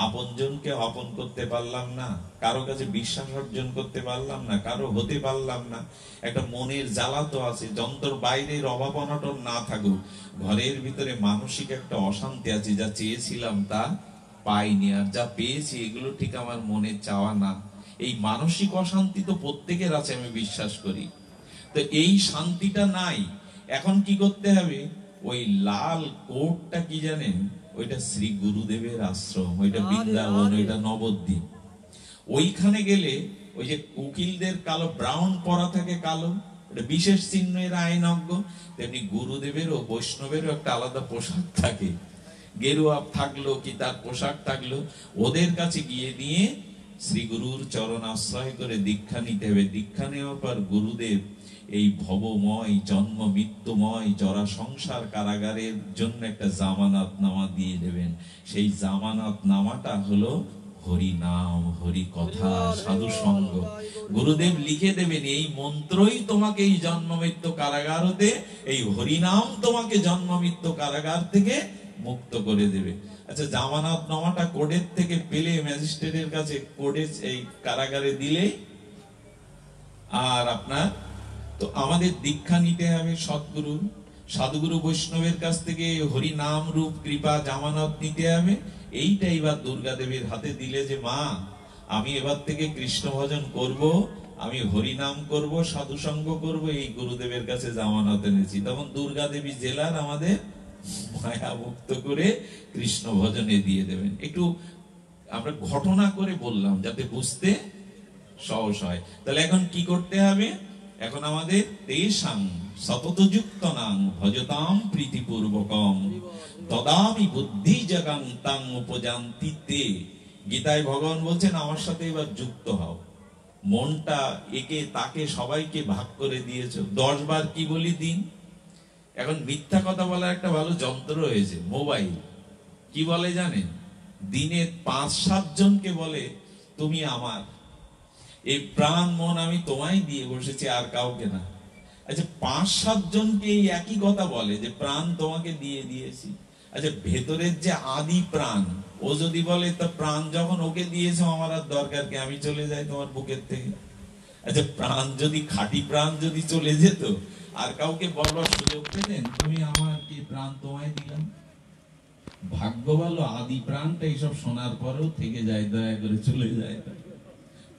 আপনজনকে আপন করতে পারলাম না, কারো কাছে বিশ্বাস অর্জন করতে পারলাম না, কারো হতে পারলাম না। একটা মনের জ্বালা তো আছে। যন্ত্র বাইরের অভাব অনটন না থাকুক, ঘরের ভিতরে মানসিক একটা অশান্তি আছে। যা চেয়েছিলাম তা পাইনি, আর যা পেয়েছি এগুলো ঠিক আমার মনের চাওয়া না। এই মানসিক অশান্তি তো প্রত্যেকের আছে, আমি বিশ্বাস করি। তো এই শান্তিটা নাই। এখন কি করতে হবে? ওই লাল কোটটা কি জানেন? ওইটা শ্রী গুরুদেবের আশ্রম, ওইটা বৃন্দাবন, ওইটা নবদ্বীপ। ওইখানে গেলে ওই যে উকিলদের কালো ব্রাউন পরা থাকে, কালো, এটা বিশেষ চিহ্ন, এরা আইনজ্ঞ। তেমনি গুরুদেবেরও, বৈষ্ণবেরও একটা আলাদা পোশাক থাকে, গেরুয়া থাকলো কি তার পোশাক থাকলো। ওদের কাছে গিয়ে নিয়ে শ্রী গুরুর চরণ আশ্রয় করে দীক্ষা নিতে হবে। দীক্ষা নেওয়ার পর গুরুদেব এই ভবময়, জন্ম মৃত্যুময় জরা সংসার কারাগারের জন্য একটা জামানত নামা দিয়ে দেবেন। সেই জামানত নামাটা হলো হরি নাম, হরি কথা, সাধু সঙ্গ। গুরুদেব লিখে দেবেন, এই মন্ত্রই তোমাকে এই জন্ম মৃত্যু কারাগার হতে, এই হরি নাম তোমাকে জন্ম মৃত্যু কারাগার থেকে মুক্ত করে দেবে। আচ্ছা, জামানত নামাটা কোর্টের থেকে পেলে ম্যাজিস্ট্রেটের কাছে, কোর্টে এই কারাগারে দিলে আর আপনার তো আমাদের দীক্ষা নিতে হবে সৎগুরু, সাধুগুরু, বৈষ্ণবের কাছ থেকে হরি নাম রূপ কৃপা জামানত নিতে হবে। এইটা এবার দুর্গা দেবীর হাতে দিলে যে মা, আমি এবার থেকে কৃষ্ণ ভজন করব, আমি হরি নাম করব, সাধু সঙ্গ করব, এই গুরুদেবের কাছে জামানত এনেছি। তখন দুর্গা দেবী জেলার আমাদের মায়া মুক্ত করে কৃষ্ণ ভজনে দিয়ে দেবেন। একটু আমরা ঘটনা করে বললাম যাতে বুঝতে সহজ হয়। তাহলে এখন কি করতে হবে? এখন আমাদের তেষাং সততযুক্তনাং ভজতাম প্রীতিপূর্বকম তদামি বুদ্ধি জগাং তাং উপজান্তি তে। গীতায় ভগবান বলছেন আমার সাথে এবার যুক্ত হও। মনটা একে তাকে সবাইকে ভাগ করে দিয়েছো। 10 বার কি বলি দিন। এখন মিথ্যা কথা বলার একটা ভালো যন্ত্র রয়েছে, মোবাইল। কি বলে জানেন? দিনে 5-7 জনকে বলে তুমি আমার, এই প্রাণ মন আমি তোমায় দিয়ে বসেছি, আর কাউকে না। আচ্ছা, 5-7 জনকে এই একই কথা বলে যে প্রাণ তোমাকে দিয়ে দিয়েছি। আচ্ছা, ভেতরের যে আদি প্রাণ, ও যদি বলে তা প্রাণ যখন ওকে দিয়েছো আমার আর দরকার কি, আমি চলে যাই তোমার বুকের থেকে। আচ্ছা, প্রাণ যদি খাঁটি প্রাণ যদি চলে যেত, আর কাউকে বলবার সুযোগ পেতেন তুমি আমার, কি প্রাণ তোমায় দিলাম। ভাগ্য ভালো আদি প্রাণটা এইসব শোনার পরেও থেকে যায়, দয়া করে চলে যায়।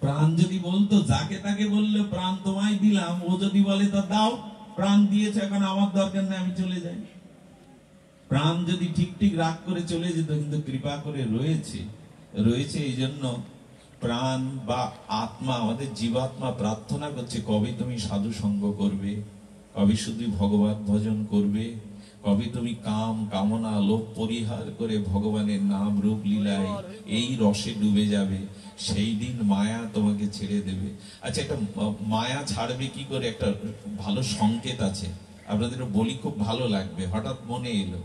প্রাণ যদি বলতো, যাকে তাকে বললে প্রাণ তোমায় দিলাম, ও যদি বলে তা দাও, প্রাণ দিয়েছে এখন আমার দরকার নেই, আমি চলে যাই। প্রাণ যদি ঠিক ঠিক রাগ করে চলে যেত, কিন্তু কৃপা করে রয়েছে এই জন্য প্রাণ বা আত্মা, আমাদের জীবাত্মা প্রার্থনা করছে কবে তুমি সাধু সঙ্গ করবে, কবে শুধু ভগবত ভজন করবে, কবে তুমি কাম কামনা লোভ পরিহার করে ভগবানের নাম রূপ লীলায় এই রসে ডুবে যাবে, সেই দিন মায়া তোমাকে ছেড়ে দেবে। আচ্ছা, একটা মায়া ছাড়বে কি করে, একটা ভালো সংকেত আছে, আপনাদের বলি, খুব ভালো লাগবে, হঠাৎ মনে এলো।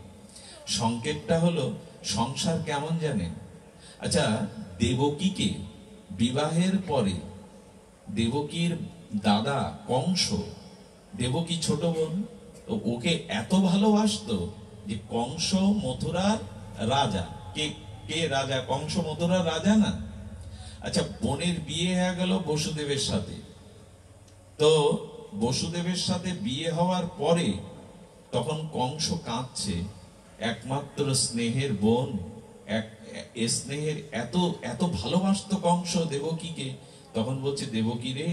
সংকেতটা হলো, সংসার কেমন জানেন? আচ্ছা, দেবকীকে বিবাহের পরে দেবকীর দাদা কংস, দেবকী ছোট বোন, তো ওকে এত ভালোবাসতো যে কংস মথুরার রাজা। কে রাজা? কংস মথুরার রাজা না? আচ্ছা, বোনের বিয়ে হয়ে গেল বসুদেবের সাথে। তো বসুদেবের সাথে বিয়ে হওয়ার পরে তখন কংস কাঁদছে, একমাত্র স্নেহের বোন, স্নেহের এত ভালোবাসতো কংস দেবকীকে। তখন বলছে, দেবকী রে,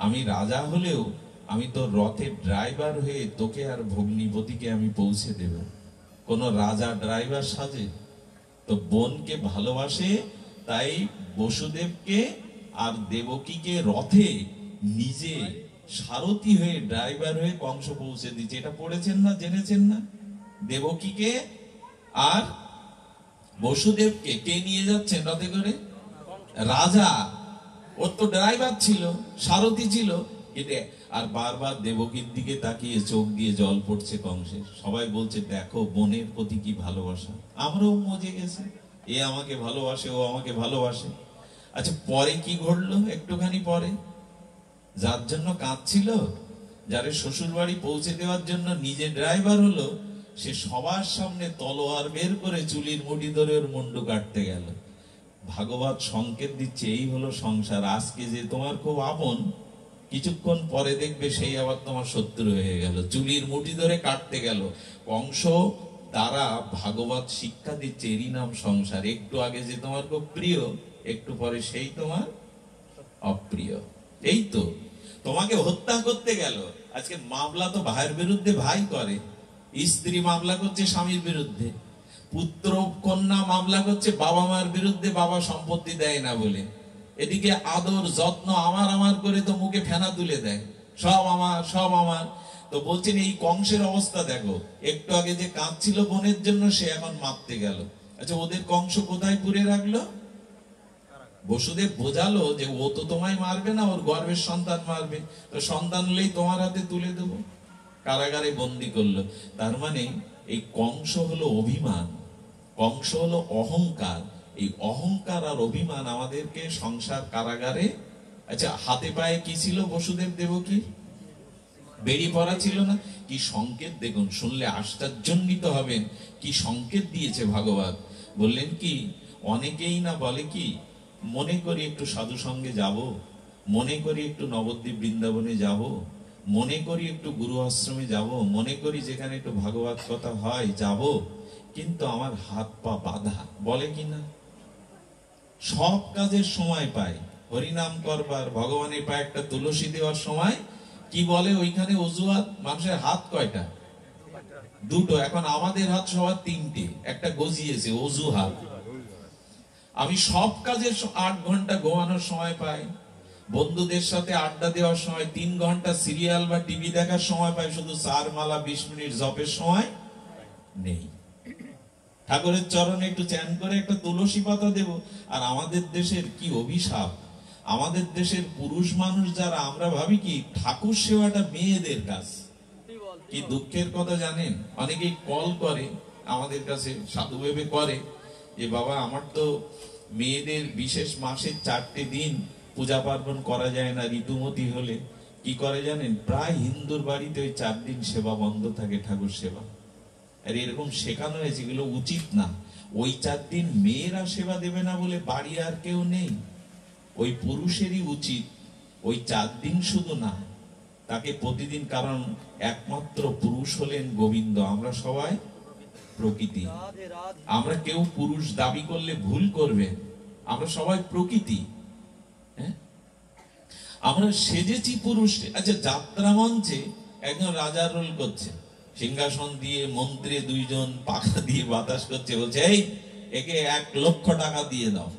আমি রাজা হলেও আমি তো রথের ড্রাইভার হয়ে তোকে আর ভগ্নিপতিকে আমি পৌঁছে দেব। কোন রাজা ড্রাইভার সাজে? তো বোনকে ভালোবাসে, তাই বসুদেবকে আর দেবকীকে রথে নিজে সারথি হয়ে, ড্রাইভার হয়ে কংস পৌঁছে দিচ্ছে। এটা পড়েছেন না, জেনেছেন না? দেবকীকে আর বসুদেবকে কে নিয়ে যাচ্ছেন রথে করে? রাজা। ওর তো ড্রাইভার ছিল, সারথি ছিল। আর বারবার দেবকীর দিকে তাকিয়ে চোখ দিয়ে জল পড়ছে কংসের। সবাই বলছে, দেখো বোনের প্রতি কি ভালোবাসা। আমরাও মজে গেছে, এ আমাকে ভালোবাসে, ও আমাকে ভালোবাসে। আচ্ছা, পরে কি ঘটলো? একটুখানি পরে, যার জন্য কাঁদছিল, যারে শ্বশুর বাড়ি পৌঁছে দেওয়ার জন্য নিজে ড্রাইভার হলো, সে সবার সামনে তলোয়ার বের করে চুলির মুঠি ধরে ওর মুন্ডু কাটতে গেল। ভাগবত সংকেত দিচ্ছে, এই হলো সংসার। আজকে যে তোমার খুব আপন, কিছুক্ষণ পরে দেখবে সেই আবার তোমার শত্রু হয়ে গেল, চুলির মুঠি ধরে কাটতে গেল। কংস দ্বারা ভাগবত শিক্ষা দিচ্ছে, এরই নাম সংসার। একটু আগে যে তোমার খুব প্রিয়, একটু পরে সেই তোমার অপ্রিয়। এই তো তোমাকে হত্যা করতে গেল। আজকে মামলা তো ভাইয়ের বিরুদ্ধে ভাই করে, স্ত্রী মামলা করছে স্বামীর বিরুদ্ধে, পুত্র কন্যা মামলা করছে বাবা মার বিরুদ্ধে, বাবা সম্পত্তি দেয় না বলে। এদিকে আদর যত্ন আমার করে তো মুখে ফেনা তুলে দেয়, সব আমার সব আমার। তো বলছেন এই কংসের অবস্থা দেখো, একটু আগে যে কাঁদছিল বোনের জন্য, সে এখন মারতে গেল। আচ্ছা, ওদের কংস কোথায় পুরে রাখলো? বসুদেব বোঝালো যে ও তো তোমায় মারবে না, ওর গর্ভের সন্তান মারবে, তো সন্তান হলেই তোমার হাতে তুলে দেবো। কারাগারে বন্দি করলো। তার মানে এই কংস হলো অভিমান, কংস হলো অহংকার। এই অহংকার আর অভিমান আমাদেরকে সংসার কারাগারে। আচ্ছা, হাতে পায়ে কি ছিল বসুদেব দেবকী? বেরিয়ে পড়া ছিল না? কি সংকেত দেখুন, শুনলে আশ্চর্যান্বিত হবেন। কি সংকেত দিয়েছে ভাগবত। বললেন কি, অনেকেই না বলে কি, মনে করি একটু সাধু সঙ্গে যাব, মনে করি একটু নবদ্বীপ বৃন্দাবনে যাব, মনে করি একটু গুরু আশ্রমে যাব, মনে করি যেখানে একটু ভাগবত কথা হয় যাব, কিন্তু আমার হাত পা বাঁধা। বলে কিনা? সব কাজের সময় পায়, হরিনাম করবার, ভগবানের পায়ে একটা তুলসী দেওয়ার সময় কি বলে ওইখানে অজুহাত। মানুষের হাত কয়টা? দুটো। এখন আমাদের হাত সবার 3টে, একটা গজিয়েছে অজুহাত। আমি সব কাজের 8 ঘন্টা ঘুমানোর সময় পাই, বন্ধুদের সাথে আড্ডা দেওয়ার সময় 3 ঘন্টা সিরিয়াল বা টিভি দেখার সময় পাই, শুধু 4 মালা 20 মিনিট জপের সময় নেই। ঠাকুরের চরণে একটু চ্যান করে একটা তুলসী পাতা দেব। আর আমাদের দেশের কি অভিশাপ, আমাদের দেশের পুরুষ মানুষ যারা, আমরা ভাবি কি ঠাকুর সেবাটা মেয়েদের কাজ। কি দুঃখের কথা জানেন, অনেকেই কল করে আমাদের কাছে, সাধু ভেবে করে যে বাবা আমার তো মেয়েদের বিশেষ মাসের 4টে দিন পূজা পার্বণ করা যায় না, ঋতুমতি হলে কি করে জানেন, প্রায় হিন্দুর বাড়িতে ওই 4 দিন সেবা বন্ধ থাকে, ঠাকুর সেবা। আর এরকম শেখানো হয়েছে, এগুলো উচিত না। ওই 4 দিন মেয়েরা সেবা দেবে না বলে বাড়ি আর কেউ নেই, ওই পুরুষেরই উচিত ওই 4 দিন শুধু না, তাকে প্রতিদিন, কারণ একমাত্র পুরুষ হলেন গোবিন্দ, আমরা সবাই প্রকৃতি। আমরা কেউ পুরুষ দাবি করলে ভুল করবেন, আমরা সবাই প্রকৃতি। আমরা সেজেছি পুরুষ। আচ্ছা, যাত্রা মঞ্চে একজন রাজা রোল করছে, সিংহাসন দিয়ে, মন্ত্রী 2 জন পাখা দিয়ে বাতাস করছে, বলছে এই একে 1 লক্ষ টাকা দিয়ে দাও,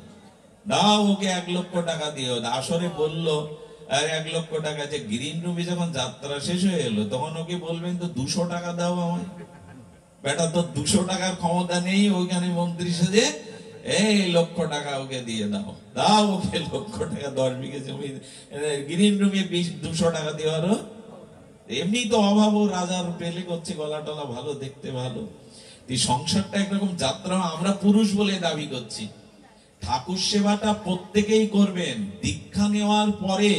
দাও ওকে 1 লক্ষ টাকা দিও। আসরে বললো আর 1 লক্ষ টাকা। যে গ্রিন রুমে যখন যাত্রা শেষ হয়ে এলো, তখন ওকে বলবেন তো 200 টাকা দাও আমায়। বেটা তো 200 টাকার ক্ষমতা নেই, ওইখানে মন্ত্রী সেজে এই 1 লক্ষ টাকা ওকে দিয়ে দাও, দাও ওকে 1 লক্ষ টাকা। 10 বিঘে জমি গ্রিন রুমে 200 টাকা দেওয়ারও এমনি তো অভাব, ও রাজার পেলে করছে, গলা টলা ভালো, দেখতে ভালো। এই সংসারটা একরকম যাত্রা, আমরা পুরুষ বলে দাবি করছি। ঠাকুর সেবাটা প্রত্যেকেই করবেন। দীক্ষা নেওয়ার পরে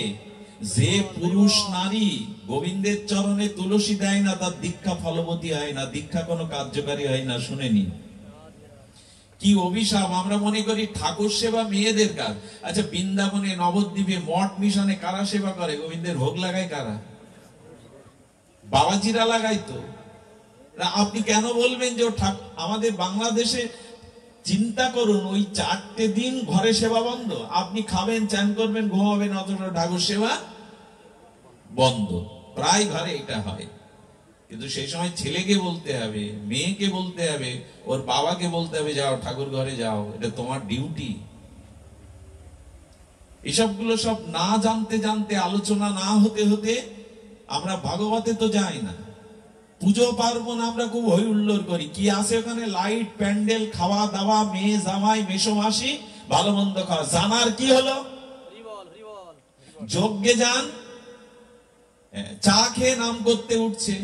যে পুরুষ নারী গোবিন্দের চরণে তুলসী দেয় না, তার দীক্ষা ফলবতী হয় না, দীক্ষা কোনো কার্যকারী হয় না। শুনে নিন কি অভিশাপ। আমরা মনে করি ঠাকুর সেবা মেয়েদের কাজ। আচ্ছা, বৃন্দাবনে, নবদ্বীপে, মঠ মিশনে কারা সেবা করে? গোবিন্দের ভোগ লাগায় কারা? বাবাজিরা লাগাই তো। আপনি কেন বলবেন যে আমাদের বাংলাদেশে চিন্তা করুন, ওই 4টে দিন ঘরে সেবা বন্ধ। আপনি খাবেন, চান করবেন, ঘুমাবেন, অথচ ঠাকুর সেবা বন্ধ। প্রায় ঘরে এটা হয়। কিন্তু সেই সময় ছেলেকে বলতে হবে, মেয়েকে বলতে হবে, ওর বাবাকে বলতে হবে, যাও ঠাকুর ঘরে যাও, এটা তোমার ডিউটি। এসবগুলো সব না জানতে জানতে, আলোচনা না হতে হতে আমরা ভাগবতে তো যাই না। পুজো পার্বণ আমরা খুব হই হুল্লোড় করি, কি আছে ওখানে? লাইট, প্যান্ডেল, খাওয়া দাওয়া, মেয়ে জামাই, মেসো মাসি, ভালো মন্দ খাওয়া। জানার কি হলো? যজ্ঞে যান, চা খেয়ে নাম করতে উঠছে,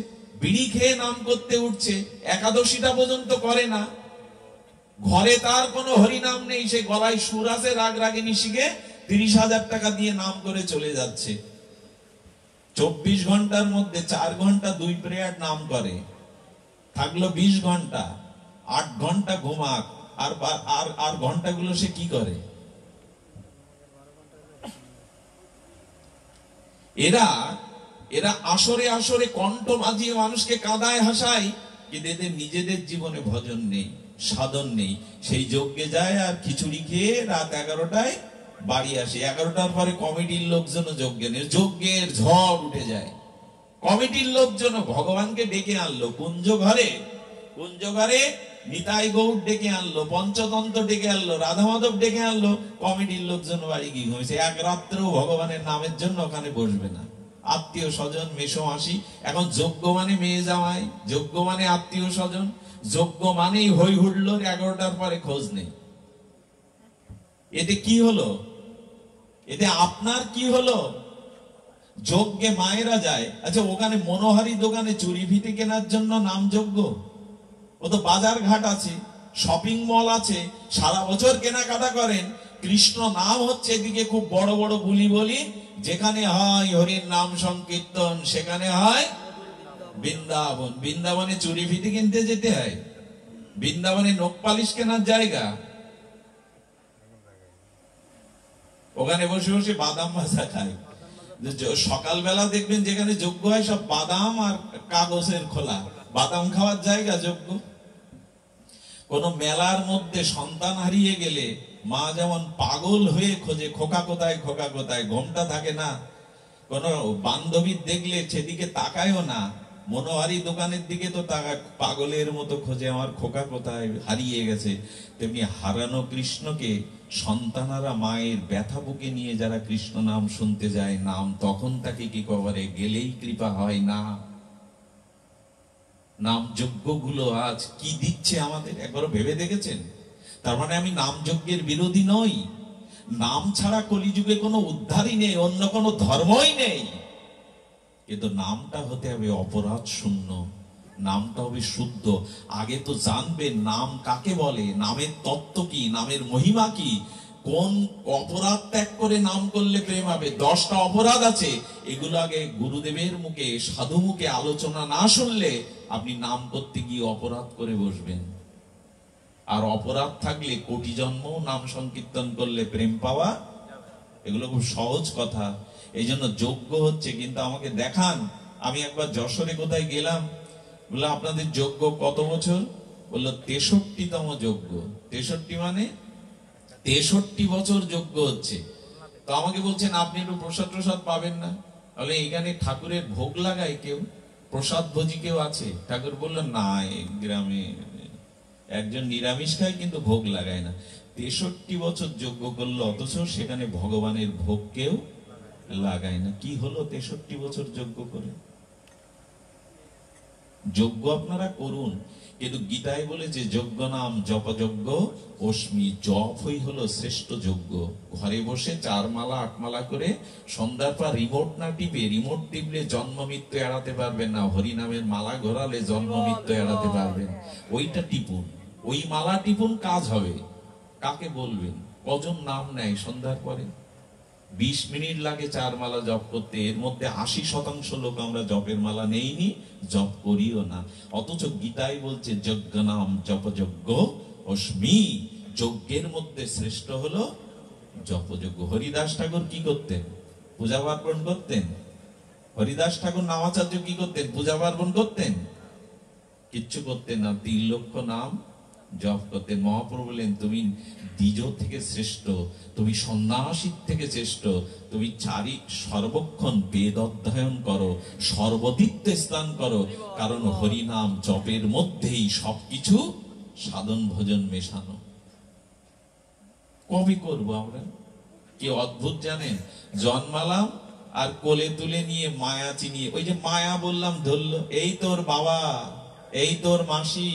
বিড়ি খেয়ে নাম করতে উঠছে, একাদশীটা পর্যন্ত করে না। ঘরে তার কোনো হরিনাম নেই, সে গলায় সুর আছে, রাগ রাগিনী শিখে 30,000 টাকা দিয়ে নাম করে চলে যাচ্ছে। 24 ঘন্টার মধ্যে 4 ঘন্টা 2 প্রেয়ার নাম করে, থাকলো 20 ঘন্টা। 8 ঘন্টা ঘুমাক, আর ঘন্টাগুলো সে কি করে? এরা আসরে আসরে কণ্ঠ বাজিয়ে মানুষকে কাঁদায়, হাসায়, কিন্তু এদের নিজেদের জীবনে ভজন নেই, সাধন নেই। সেই যজ্ঞে যায় আর খিচুড়ি খেয়ে রাত 11টায় বাড়ি আসে। 11টার পরে কমিটির লোকজন যজ্ঞে নেই, যজ্ঞের ঝড় উঠে যায়। কমিটির লোকজন ভগবানকে ডেকে আনলো কুঞ্জ ঘরে, নিতাই গৌর ডেকে আনলো, পঞ্চতন্ত্র ডেকে আনলো, রাধা মাধব ডেকে আনলো। কমিটির লোকজন বাড়ি গিয়ে ঘুমিয়েছে। 1 রাত্রেও ভগবানের নামের জন্য ওখানে বসবে না। আত্মীয় স্বজন, মেসো মাসি। এখন যজ্ঞ মানে মেয়ে জামাই, যজ্ঞ মানে আত্মীয় স্বজন, যজ্ঞ মানেই হই হুল্লোড়। 11টার পরে খোঁজ নেই। এতে কি হলো? এতে আপনার কি হলো? যজ্ঞে মায়েরা যায়, আচ্ছা ওখানে মনোহারি দোকানে চুরি ফিতে কেনার জন্য নাম যজ্ঞ? ও তো বাজার ঘাট আছে, শপিং মল আছে, সারা বছর কেনাকাটা করেন। কৃষ্ণ নাম হচ্ছে এদিকে খুব বড় বড় বলি, যেখানে হয় হরির নাম সংকীর্তন, সেখানে হয় বৃন্দাবন। বৃন্দাবনে চুরি ফিতে কিনতে যেতে হয়, বৃন্দাবনে নখ পালিশ কেনার জায়গা। ওখানে বসে বসে বাদাম ভাজা খায়। সকালবেলা দেখবেন যেখানে যজ্ঞ হয় সব বাদাম আর কাগজের খোলা, বাদাম খাওয়ার জায়গা যজ্ঞ। কোন মেলার মধ্যে সন্তান হারিয়ে গেলে মা যেমন পাগল হয়ে খোঁজে, খোকা কোথায়, খোকা কোথায়, ঘোমটা থাকে না। কোন বান্ধবী দেখলে সেদিকে তাকায়ও না, মনোহারি দোকানের দিকে তো তাকায়, পাগলের মতো খোঁজে আমার খোকা কোথায়, হারিয়ে গেছে। তেমনি হারানো কৃষ্ণকে সন্তানারা মায়ের ব্যথা বুকে নিয়ে যারা কৃষ্ণ নাম শুনতে যায়, নাম তখন তাকে কি করে গেলেই কৃপা হয় না। নাম যজ্ঞগুলো আজ কি দিচ্ছে আমাদের একবারও ভেবে দেখেছেন? তার মানে আমি নাম যজ্ঞের বিরোধী নই। নাম ছাড়া কলিযুগে কোনো উদ্ধারই নেই, অন্য কোনো ধর্মই নেই। কিন্তু নামটা হতে হবে অপরাধ শূন্য, নামটা হবে শুদ্ধ। আগে তো জানবে নাম কাকে বলে, নামের তত্ত্ব কি, নামের মহিমা কি, কোন অপরাধ ত্যাগ করে নাম করলে প্রেম হবে। 10টা অপরাধ আছে, এগুলো আগে গুরুদেবের মুখে সাধু মুখে আলোচনা না শুনলে আপনি নাম করতে গিয়ে অপরাধ করে বসবেন। আর অপরাধ থাকলে কোটি জন্ম নাম সংকীর্তন করলে প্রেম পাওয়া, এগুলো খুব সহজ কথা। এই জন্য যজ্ঞ হচ্ছে, কিন্তু আমাকে দেখান। আমি একবার যশোরে কোথায় গেলাম, বললো আপনাদের যজ্ঞ কত বছর? বললো 63তম যজ্ঞ। 63 মানে 63 বছর যজ্ঞ হচ্ছে। তো আমাকে বলছেন আপনি একটু প্রসাদ প্রসাদ পাবেন না? বলে এখানে ঠাকুরের ভোগ লাগায় কেউ, প্রসাদ ভোজি কেউ আছে? ঠাকুর বললেন না, এই গ্রামে একজন নিরামিষ খায় কিন্তু ভোগ লাগায় না। 63 বছর যজ্ঞ করলো, অথচ সেখানে ভগবানের ভোগ কেউ লাগায় না। কি হলো 63 বছর যজ্ঞ করে? যজ্ঞ আপনারা করুন, কিন্তু গীতায় বলেছে যজ্ঞ নাম জপযজ্ঞ অস্মি, জপই হলো শ্রেষ্ঠ যজ্ঞ। ঘরে বসে 4 মালা 8 মালা করে সন্ধ্যার পর রিমোট না টিপে, রিমোট টিপলে জন্ম মৃত্যু এড়াতে পারবেন না, হরিনামের মালা ঘোরালে জন্ম মৃত্যু এড়াতে পারবেন। ওইটা টিপুন, ওই মালা টিপুন, কাজ হবে। কাকে বলবেন? কজন নাম নেয় সন্ধ্যার পরে? 20 মিনিট লাগে 4 মালা জপ করতে। এর মধ্যে 80% লোক আমরা জপের মালা নেইনি, জপ করিও না। অথচ গীতায় বলছে যজ্ঞ নাম জপযজ্ঞ অস্মি, যজ্ঞের মধ্যে শ্রেষ্ঠ হলো জপযজ্ঞ। হরিদাস ঠাকুর কি করতেন? পূজা পার্বণ করতেন। হরিদাস ঠাকুর নামাচার্য কি করতেন? পূজা পার্বণ করতেন? কিচ্ছু করতেন না, 3 লক্ষ নাম জপ করতেন। মহাপ্রভু বলেন তুমি দ্বিজ থেকে শ্রেষ্ঠ, তুমি সন্ন্যাসীর থেকে শ্রেষ্ঠ, তুমি সর্বক্ষণ বেদ অধ্যয়ন করো, সর্বদিত্বে স্নান করো, কারণ হরিনাম জপের মধ্যেই সবকিছু সাধন ভোজন মেশানো। কবে করবো আমরা? কি অদ্ভুত জানেন, জন্মালাম আর কোলে তুলে নিয়ে মায়া চিনিয়ে, ওই যে মায়া বললাম ধরলো, এই তোর বাবা, এই তোর মাসি,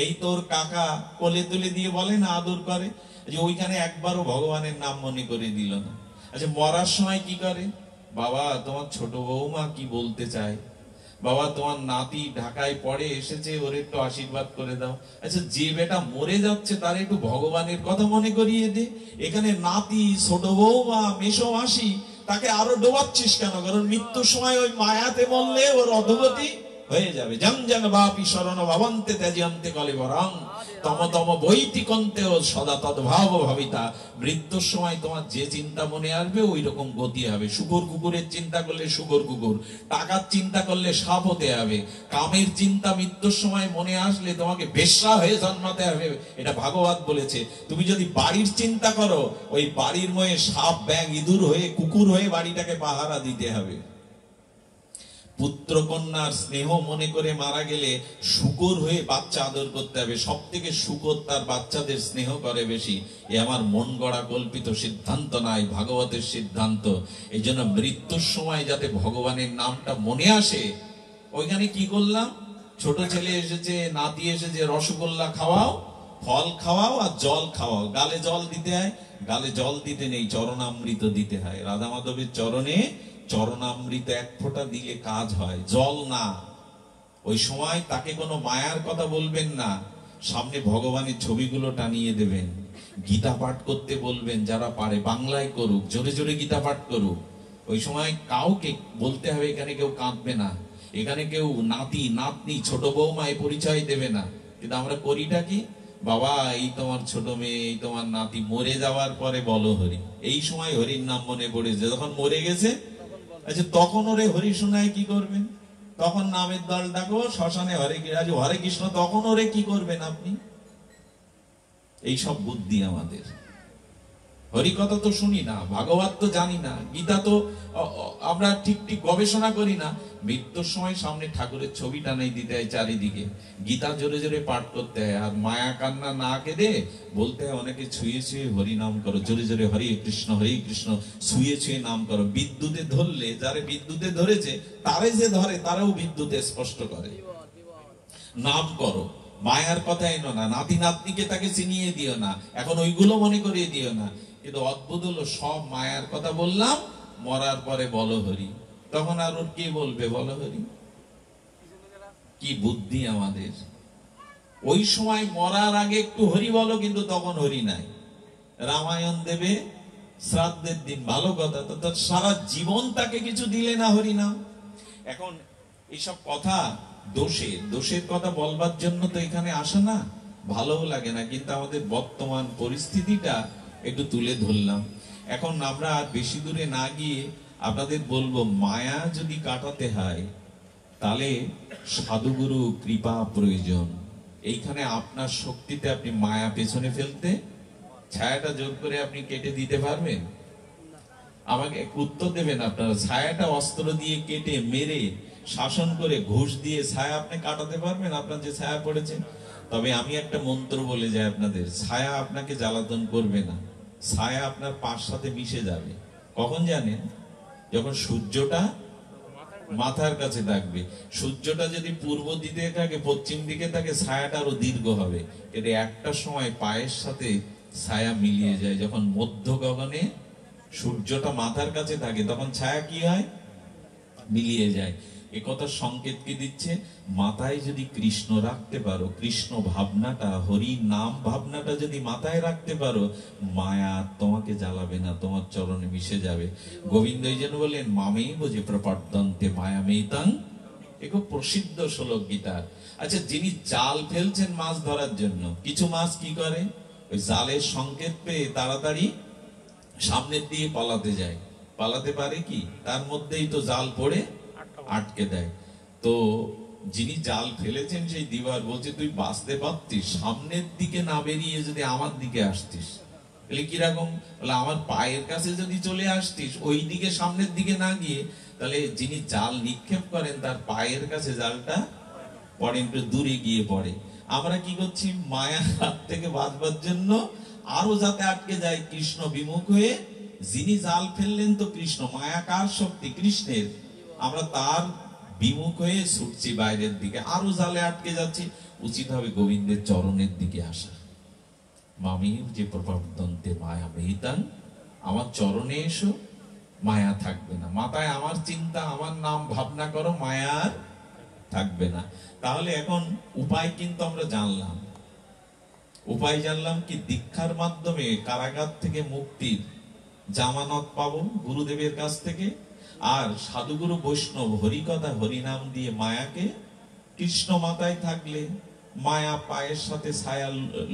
এই তোর কাকা, কোলে তুলে দিয়ে বলে না, আদর করে, যে ওইখানে একবারও ভগবানের নাম মনে করে দিল না। আচ্ছা মরার সময় কি করে? বাবা তোমার ছোট বৌমা কি বলতে চায়, বাবা তোমার নাতি ঢাকায় পড়ে এসেছে, ওর একটু আশীর্বাদ করে দাও। আচ্ছা যে বেটা মরে যাচ্ছে তার একটু ভগবানের কথা মনে করিয়ে দে। এখানে নাতি, ছোট বৌমা, মেসো মাসি, তাকে আরো ডোবাচ্ছিস কেন? কারণ মৃত্যুর সময় ওই মায়াতে মরলে ওর অধোগতি হয়ে যাবে। জং জং বাপি শরণ ভবন্তে ত্যাজ্যন্তে কলেবরং তম তম বৈতিকন্তেও সদা তদ্ভাব ভাবিতা। মৃত্যুর সময় তোমার যে চিন্তা মনে আসবে ওই রকম গতি হবে। শুকর কুকুরের চিন্তা করলে শুকর কুকুর, টাকার চিন্তা করলে সাপ হতে হবে, কামের চিন্তা মৃত্যুর সময় মনে আসলে তোমাকে বেশ্যা হয়ে জন্মাতে হবে। এটা ভাগবত বলেছে। তুমি যদি বাড়ির চিন্তা করো, ওই বাড়ির মধ্যে সাপ, ব্যাঙ, ইঁদুর হয়ে, কুকুর হয়ে বাড়িটাকে পাহারা দিতে হবে। পুত্র কন্যার স্নেহ মনে করে মারা গেলে শূকর হয়ে বাচ্চা আদর করতে হবে। সব থেকে শূকর তার বাচ্চাদের স্নেহ করে বেশি। এ আমার মন গড়া কল্পিত সিদ্ধান্ত নাই, ভাগবতের সিদ্ধান্ত। এই জন্য মৃত্যুর সময় যাতে ভগবানের নামটা মনে আসে। ওইখানে কি করলাম? ছোট ছেলে এসেছে, নাতি এসেছে, রসগোল্লা খাওয়াও, ফল খাওয়াও আর জল খাওয়াও। গালে জল দিতে হয়? গালে জল দিতে নেই, চরণামৃত দিতে হয়। রাধা মাধবের চরণে চরণামৃত 1 ফোঁটা দিলে কাজ হয়, জল না। ওই সময় তাকে কোনো মায়ার কথা বলবেন না, সামনে ভগবানের ছবিগুলো টানিয়ে দেবেন। গীতা পাঠ করতে বলবেন, যারা পারে বাংলায় করুক, জোরে জোরে গীতা পাঠ করুক। ওই সময় কাউকে বলতে হবে এখানে কেউ কাঁদবে না, এখানে কেউ নাতি নাতনি ছোট বৌমা এই পরিচয় দেবে না। কিন্তু আমরা করিটা কি? বাবা এই তোমার ছোট মেয়ে, এই তোমার নাতি, মরে যাওয়ার পরে বলো হরি। এই সময় হরির নাম মনে পড়েছে, যখন মরে গেছে। আচ্ছা তখন ওরে হরি শোনায় কি করবেন? তখন নামের দল ডাকো, শ্মশানে হরে হরে কৃষ্ণ, তখন ওরে কি করবেন আপনি? এই সব বুদ্ধি আমাদের। হরিকথা তো শুনি না, ভাগবত তো জানি না, গীতা তো আমরা ঠিক ঠিক গবেষণা করি না। মৃত্যুর সময় সামনে ঠাকুরের ছবি টানাই দিতে হয় চারিদিকে, গীতা জোরে জোরে পাঠ করতে হয়, আর মায়া কান্না না কেঁদে বলতে হয় অনেকে ছুঁয়ে ছুঁয়ে হরি নাম করো, জোরে জোরে হরে কৃষ্ণ ছুঁয়ে ছুঁয়ে নাম করো। বিদ্যুতে ধরলে, যারে বিদ্যুতে ধরেছে তারে যে ধরে তারাও বিদ্যুতে স্পষ্ট করে। নাম করো, মায়ার কথা এনো না, নাতি নাতনিকে তাকে চিনিয়ে দিও না, এখন ওইগুলো মনে করিয়ে দিও না। কিন্তু অদ্ভুত হলো, সব মায়ার কথা বললাম, মরার পরে বলো হরি, তখন আর ওর কে বলবে বলো হরি? কি বুদ্ধি আমাদের! ওই সময় মরার আগে একটু হরি বলো, কিন্তু তখন হরি নাই। রামায়ণ দেবে শ্রাদ্ধের দিন, ভালো কথা, তো সারা জীবন তাকে কিছু দিলে না হরি নাম। এখন এইসব কথা দোষের কথা বলবার জন্য তো এখানে আসে না, ভালোও লাগে না, কিন্তু আমাদের বর্তমান পরিস্থিতিটা একটু তুলে ধরলাম। এখন আমরা আর বেশি দূরে না গিয়ে আপনাদের বলবো, মায়া যদি কাটাতে হয় তাহলে সাধুগুরু কৃপা প্রয়োজন। এইখানে আপনার শক্তিতে আপনি মায়া পেছনে ফেলতে, ছায়াটা জোর করে আপনি কেটে দিতে পারবেন? আমাকে উত্তর দেবেন আপনারা। ছায়াটা অস্ত্র দিয়ে কেটে মেরে শাসন করে ঘুষ দিয়ে ছায়া আপনি কাটাতে পারবেন, আপনার যে ছায়া পড়েছে? তবে আমি একটা মন্ত্র বলে যাই আপনাদের, ছায়া আপনাকে জ্বালাতন করবে না, ছায়া আপনার পার সাথে মিশে যাবে। কখন জানেন? যখন সূর্যটা মাথার কাছে থাকবে। সূর্যটা যদি পূর্ব দিকে থাকে, পশ্চিম দিকে থাকে, ছায়াটা আরো দীর্ঘ হবে। কিন্তু একটা সময় পায়ের সাথে ছায়া মিলিয়ে যায়। যখন মধ্য গগনে সূর্যটা মাথার কাছে থাকে, তখন ছায়া কি হয়? মিলিয়ে যায়। এ কথার সংকেত কি দিচ্ছে? মাথায় যদি কৃষ্ণ রাখতে পারো, কৃষ্ণ ভাবনাটা, হরি নাম ভাবনাটা যদি মাথায় রাখতে পারো, মায়া তোমাকে জ্বালাবে না, তোমার চরণে মিশে যাবে। গোবিন্দ এই জন্য বললেন, মামেই বোঝে প্রপাদ্যন্তে মায়া মেতাং। এ খুব প্রসিদ্ধ শ্লোক গীতার। আচ্ছা, যিনি জাল ফেলছেন মাছ ধরার জন্য, কিছু মাছ কি করে? ওই জালের সংকেত পেয়ে তাড়াতাড়ি সামনের দিয়ে পালাতে যায়। পালাতে পারে কি? তার মধ্যেই তো জাল পড়ে আটকে দেয়। তো যিনি জাল ফেলেছেন সেই দিবার বলছে, তুই বাঁচতে পারতিস সামনের দিকে না বেরিয়ে যদি আমার দিকে আসতিস। বলে কিরকম? বলে আমার পায়ের কাছে যদি চলে আসতিস, ওই দিকে সামনের দিকে না গিয়ে, তাহলে যিনি জাল নিক্ষেপ করেন তার পায়ের কাছে জালটা পড়ে, একটু দূরে গিয়ে পড়ে। আমরা কি করছি? মায়ার হাত থেকে বাঁচবার জন্য আরো যাতে আটকে যায় কৃষ্ণ বিমুখ হয়ে। যিনি জাল ফেললেন তো কৃষ্ণ, মায়া কার শক্তি? কৃষ্ণের। আমরা তার বিমুখ হয়ে ছুটছি বাইরের দিকে, আরো জালে আটকে যাচ্ছি। উচিত হবে গোবিন্দের চরণের দিকে আসা। মামির যে প্রপাদ্যন্তে মায়া মেহিতাং, আমার চরণে এসো, মায়া থাকবে না। মাথায় আমার চিন্তা, আমার নাম ভাবনা করো, মায়া আর থাকবে না। তাহলে এখন উপায় কিন্তু আমরা জানলাম। উপায় জানলাম কি? দীক্ষার মাধ্যমে কারাগার থেকে মুক্তির জামানত পাবো গুরুদেবের কাছ থেকে। আর সাধুগুরু বৈষ্ণব হরিকথা হরিনাম দিয়ে মায়াকে, কৃষ্ণ মাথায় থাকলে মায়া পায়ের সাথে ছায়া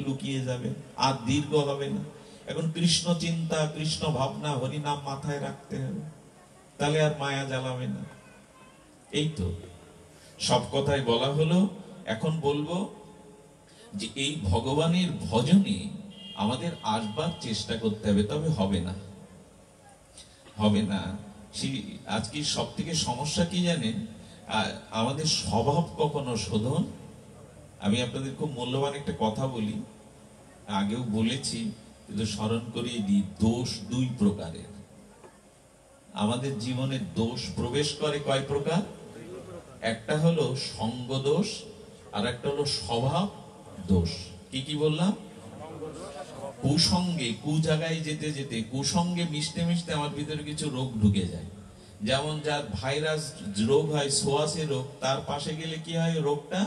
লুকিয়ে যাবে, আর দীর্ঘ হবে না। এখন কৃষ্ণ চিন্তা, কৃষ্ণ ভাবনা, হরিনাম মাথায় রাখতে হবে, তাহলে আর মায়া জ্বালাবে না। এই তো সব কথাই বলা হলো। এখন বলবো যে এই ভগবানের ভজনে আমাদের আসবার চেষ্টা করতে হবে, তবে হবে না, হবে না। আজকে সব থেকে সমস্যা কি জানেন? আমাদের স্বভাব কখনো শোধন। আমি আপনাদের খুব মূল্যবান একটা কথা বলি, আগেও বলেছি কিন্তু স্মরণ করিয়ে দিই। দোষ দুই প্রকারের। আমাদের জীবনে দোষ প্রবেশ করে কয় প্রকার? একটা হলো সঙ্গ দোষ, আর একটা হলো স্বভাব দোষ। কি কি বললাম? কুসঙ্গে, কু জায়গায় যেতে যেতে, কুসঙ্গে মিশতে মিশতে আমার ভিতরে কিছু রোগ ঢুকে যায়। যেমন যার ভাইরাস রোগ হয়, সোয়াসে রোগ, তার পাশে গেলে কি হয়? রোগটা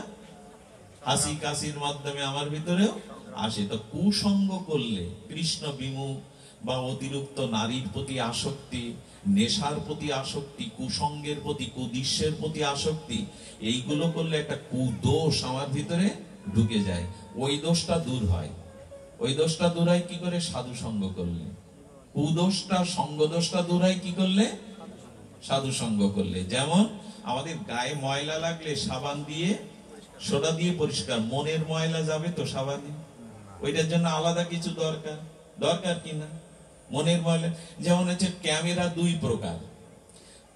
হাসি কাশির মাধ্যমে আমার ভিতরেও আসে। তো কুসঙ্গ করলে, কৃষ্ণ বিমুখ বা অতিরিক্ত নারীর প্রতি আসক্তি, নেশার প্রতি আসক্তি, কুসঙ্গের প্রতি, কুদৃশ্যের প্রতি আসক্তি, এইগুলো করলে একটা কুদোষ আমার ভিতরে ঢুকে যায়। ওই দোষটা দূর হয়। ওই দোষটা দূর হয় কি করে? সাধু সঙ্গ করলে। কুদোষটা, সঙ্গ দোষটা দূর হয় কি করলে? সাধু সঙ্গ করলে। যেমন আমাদের গায়ে ময়লা লাগলে সাবান দিয়ে, সোডা দিয়ে পরিষ্কার। মনের ময়লা যাবে তো সাবানে? ওইটার জন্য আলাদা কিছু দরকার কিনা? মনের ময়লা। যেমন হচ্ছে ক্যামেরা দুই প্রকার।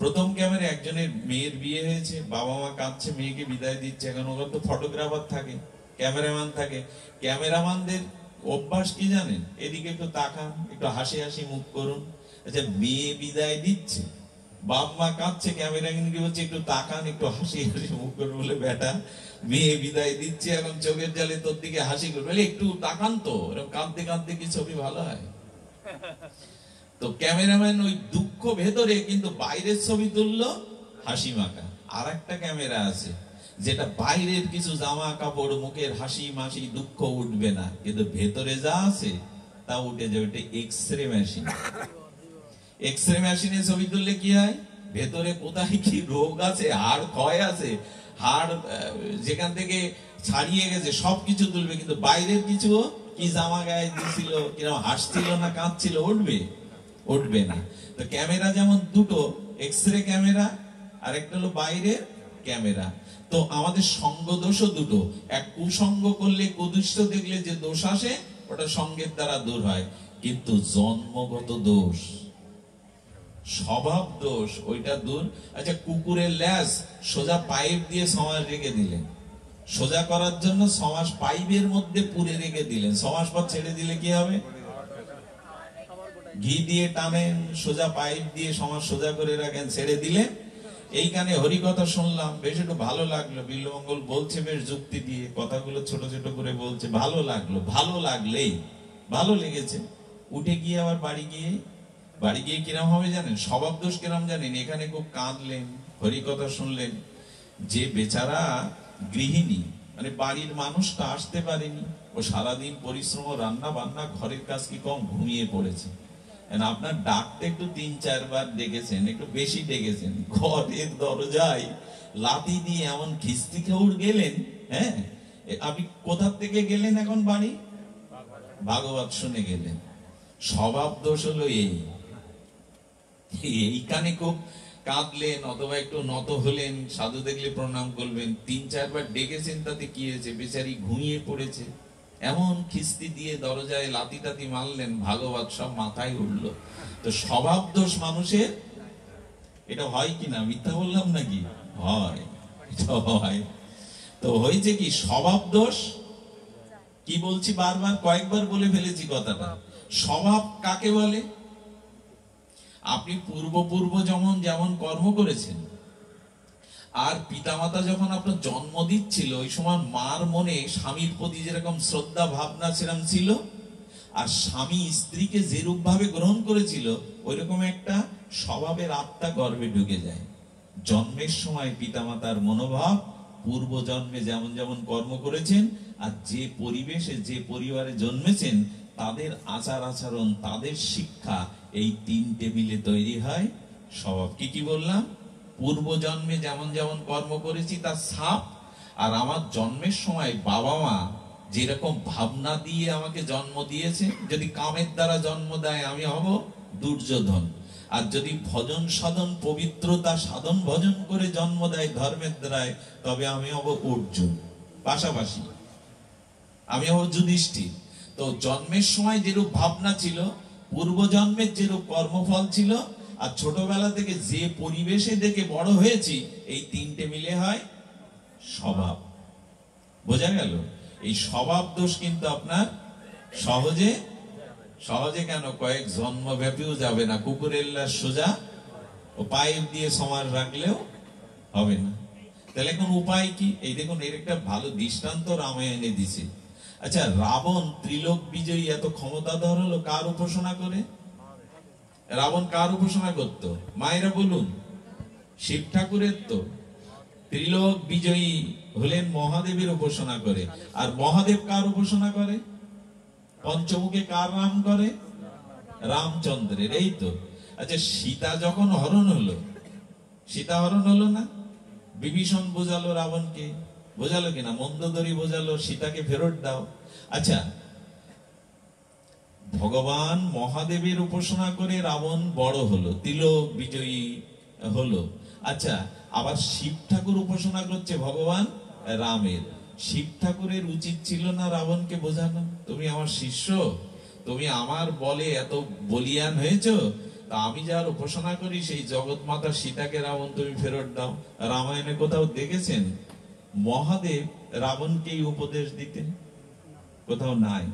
প্রথম ক্যামেরা, একজনের মেয়ের বিয়ে হয়েছে, বাবা মা কাঁদছে, মেয়েকে বিদায় দিচ্ছে, এখন ওখানে তো ফটোগ্রাফার থাকে, ক্যামেরাম্যান থাকে। ক্যামেরাম্যানদের অভ্যাস কি জানেন? এদিকে একটু তাকান, একটু হাসি হাসি মুখ করুন। আচ্ছা, মেয়ে বিদায় দিচ্ছে, বাপ মা কাঁদছে, ক্যামেরাম্যানকে বলছে একটু তাকান, একটু হাসি হাসি মুখ করুন। বলে বেটা, মেয়ে বিদায় দিচ্ছে, এখন চোখের জালে তোর দিকে হাসি করবে, একটু তাকান তো। এরকম কাঁদতে কাঁদতে কি ছবি ভালো হয়? তো ক্যামেরাম্যান ওই দুঃখ ভেতরে, কিন্তু বাইরের ছবি তুললো হাসি মাখা। আর একটা ক্যামেরা আছে যেটা বাইরের কিছু জামা কাপড়, মুখের হাসি মাসি, দুঃখ উঠবে না, কিন্তু ভেতরে যা আছে তা উঠে যাবে। এটা এক্সরে মেশিন। এক্সরে মেশিনে ছবি তুললে কি হয়? ভেতরে কোথায় কি রোগ আছে, হাড় ক্ষয় আছে, হাড় যেখান থেকে ছাড়িয়ে গেছে সবকিছু তুলবে, কিন্তু বাইরের কিছু, কি জামা গায়ে দিছিল, কিরকম হাসছিল না কাঁদছিল, উঠবে না। তো ক্যামেরা যেমন দুটো, এক্সরে ক্যামেরা আর একটা হলো বাইরের ক্যামেরা। তো আমাদের সঙ্গ দোষও দুটো। এক, কুসঙ্গ করলে, কুদৃষ্ট দেখলে যে দোষ আসে, ওটা সঙ্গের দ্বারা দূর হয়। কিন্তু জন্মগত দোষ, স্বভাব দোষ, ওইটা দূর। আচ্ছা, কুকুরের ল্যাজ সোজা পাইপ দিয়ে সমাজ রেখে দিলেন, সোজা করার জন্য সমাজ পাইপের মধ্যে পুরে রেখে দিলেন, সমাজ পর ছেড়ে দিলে কি হবে? ঘি দিয়ে টানেন, সোজা পাইপ দিয়ে সমাজ সোজা করে রাখেন, ছেড়ে দিলে। এইখানে হরিকথা শুনলাম, বেশ একটু ভালো লাগলো, বিল্বমঙ্গল বলছে বেশ যুক্তি দিয়ে, কথাগুলো ছোট ছোট করে বলছে, ভালো লাগলো। ভালো লাগলেই, ভালো লেগেছে, উঠে গিয়ে আবার বাড়ি গিয়ে কিরম হবে জানেন? স্বভাব দোষ কিরম জানেন? এখানে খুব কাঁদলেন, হরিকথা শুনলেন, যে বেচারা গৃহিণী, মানে বাড়ির মানুষটা আসতে পারেনি, ও সারাদিন পরিশ্রম, রান্না বান্না, ঘরের কাজ কি কম, ঘুমিয়ে পড়েছে। আপনার ডাকতে একটু ৩-৪ বার ডেকেছেন, একটু বেশি ডেকেছেন, ঘরের দরজায় লাথি দিয়ে এমন খিস্তি খেউড় গেলেন। হ্যাঁ, আপনি কোথা থেকে গেলেন? এখন বাড়ি ভাগবত শুনে গেলেন। স্বভাব দোষ হলো এইখানে খুব কাঁদলেন, অথবা একটু নত হলেন, সাধু দেখলে প্রণাম করবেন, ৩-৪ বার ডেকেছেন, তাতে কি হয়েছে? বেচারি ঘুমিয়ে পড়েছে, এমন খিস্তি দিয়ে দরজায় লাথি টাতি মারলেন, ভাগবত সব মাথায় উঠলো। তো স্বভাব দোষ মানুষের, এটা হয় কিনা, মিথ্যা বললাম নাকি? হয়, এটা হয়। তো হয়েছে কি, স্বভাব দোষ কি বলছি, বারবার কয়েকবার বলে ফেলেছি কথাটা। স্বভাব কাকে বলে? আপনি পূর্ব যেমন কর্ম করেছেন, আর পিতামাতা যখন আপনার জন্ম দিচ্ছিল, ওই সময় মার মনে স্বামীর প্রতি যেরকম শ্রদ্ধা ভাবনা সেরকম ছিল, আর স্বামী স্ত্রীকে যেরূপ ভাবে গ্রহণ করেছিল, ওইরকম একটা স্বভাবের আত্মা গর্ভে ঢুকে যায়। জন্মের সময় পিতামাতার মনোভাব, পূর্ব জন্মে যেমন যেমন কর্ম করেছেন, আর যে পরিবেশে, যে পরিবারে জন্মেছেন, তাদের আচার আচরণ, তাদের শিক্ষা, এই 3টে মিলে তৈরি হয় স্বভাব। কি বললাম? পূর্ব জন্মে যেমন যেমন কর্ম করেছি তার ছাপ, আর আমার জন্মের সময় বাবা মা যেরকম ভাবনা দিয়ে আমাকে জন্ম দিয়েছে। যদি কামের দ্বারা জন্ম দেয়, আমি হব দুর্যোধন। আর যদি ভজন সাধন, পবিত্রতা সাধন ভজন করে জন্ম দেয় ধর্মের দ্বারায়, তবে আমি হব অর্জুন। পাশাপাশি আমি হব যুধিষ্ঠির। তো জন্মের সময় যেরূপ ভাবনা ছিল, পূর্ব জন্মের যেরূপ কর্মফল ছিল, আর ছোটবেলা থেকে যে পরিবেশে দেখে বড় হয়েছি, এই 3টে মিলে হয় স্বভাব। বোঝা গেল? এই স্বভাব দোষ কিন্তু আপনার সহজে কেন, কয়েক জন্মব্যাপীও যাবে না। কুকুরের লাশ সোজা ও পাইপ দিয়ে সমাজ রাখলেও হবে না। তাহলে এখন উপায় কি? এই দেখুন, এর একটা ভালো দৃষ্টান্ত রামায়ণে দিছে। আচ্ছা, রাবণ ত্রিলোক বিজয়ী এত ক্ষমতাধর হলো কার উপাসনা করে? রাবণ কার উপাসনা করত? মায়েরা বলুন, শিব ঠাকুরের। তো ত্রিলোক বিজয়ী হলেন মহাদেবের উপাসনা করে। আর মহাদেব কার উপাসনা করে? পঞ্চমুখে কার নাম করে? রামচন্দ্রের। এই তো। আচ্ছা, সীতা যখন হরণ হলো, সীতা হরণ হলো না? বিভীষণ বোঝালো রাবণকে, বোঝালো কিনা? মন্দোদরী বোঝালো, সীতাকে ফেরত দাও। আচ্ছা, ভগবান মহাদেবের উপাসনা করে রাবণ বড় হলো, তিলক বিজয়ী হলো। আচ্ছা, আবার শিব ঠাকুর উপাসনা করছে ভগবান রামের। শিব ঠাকুরের উচিত ছিল না রাবণকে বোঝানো, তুমি আমার শিষ্য, তুমি আমার বলে এত বলিয়ান হয়েছো, তা আমি যার উপাসনা করি সেই জগৎ মাতা সীতাকে রাবণ তুমি ফেরত দাও। রামায়ণে কোথাও দেখেছেন মহাদেব রাবণকেই উপদেশ দিতেন? কোথাও নাই।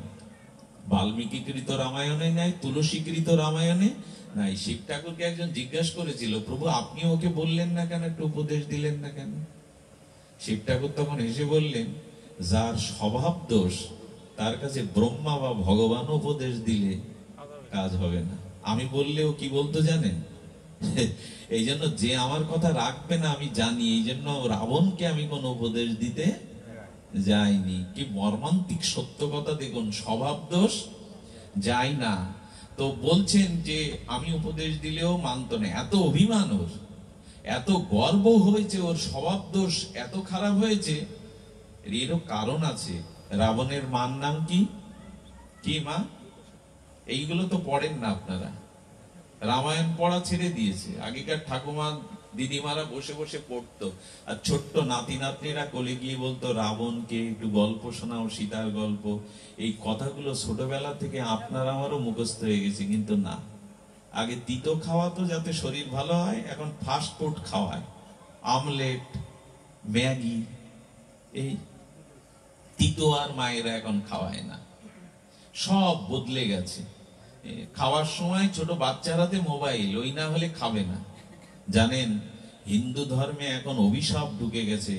বাল্মীকিকৃত রামায়ণে নাই, তুলসীকৃত রামায়ণে নাই। শিব ঠাকুরকে একজন জিজ্ঞাসা করেছিল, প্রভু আপনি ওকে বললেন না কেন, একটু উপদেশ দিলেন না কেন? শিব ঠাকুর তখন হেসে বললেন, যার স্বভাব দোষ তার কাছে ব্রহ্মা বা ভগবান উপদেশ দিলে কাজ হবে না। আমি বললেও কি বলতো জানেন? এই জন্য যে আমার কথা রাখবে না আমি জানি, এই জন্য রাবণকে আমি কোন উপদেশ দিতে যাইনি। কি মর্মান্তিক সত্য কথা দেখুন, স্বভাব দোষ যাই না। তো বলছেন যে আমি উপদেশ দিলেও মানত না, এত অভিমান ওর, এত গর্ব হয়েছে, ওর স্বভাব দোষ এত খারাপ হয়েছে। এরও কারণ আছে। রাবণের মার নাম কি? কি মা? এইগুলো তো পড়েন না আপনারা, রামায়ণ পড়া ছেড়ে দিয়েছে। আগেকার ঠাকুমা দিদিমারা বসে বসে পড়তো, আর ছোট্ট নাতি নাতনিরা কোলে গিয়ে বলতো, রাবণকে একটু গল্প শোনাও, সীতার গল্প। এই কথাগুলো ছোটবেলা থেকে আপনার আমারও মুখস্থ হয়ে গেছে, কিন্তু না। আগে তিতো খাওয়াতো যাতে শরীর ভালো হয়, এখন ফাস্ট ফুড খাওয়ায়, আমলেট, ম্যাগি। এই তিতো আর মায়েরা এখন খাওয়ায় না, সব বদলে গেছে। খাওয়ার সময় ছোট বাচ্চারাতে মোবাইল, ওই না হলে খাবে না। জানেন হিন্দু ধর্মে এখন অভিশাপ ঢুকে গেছে,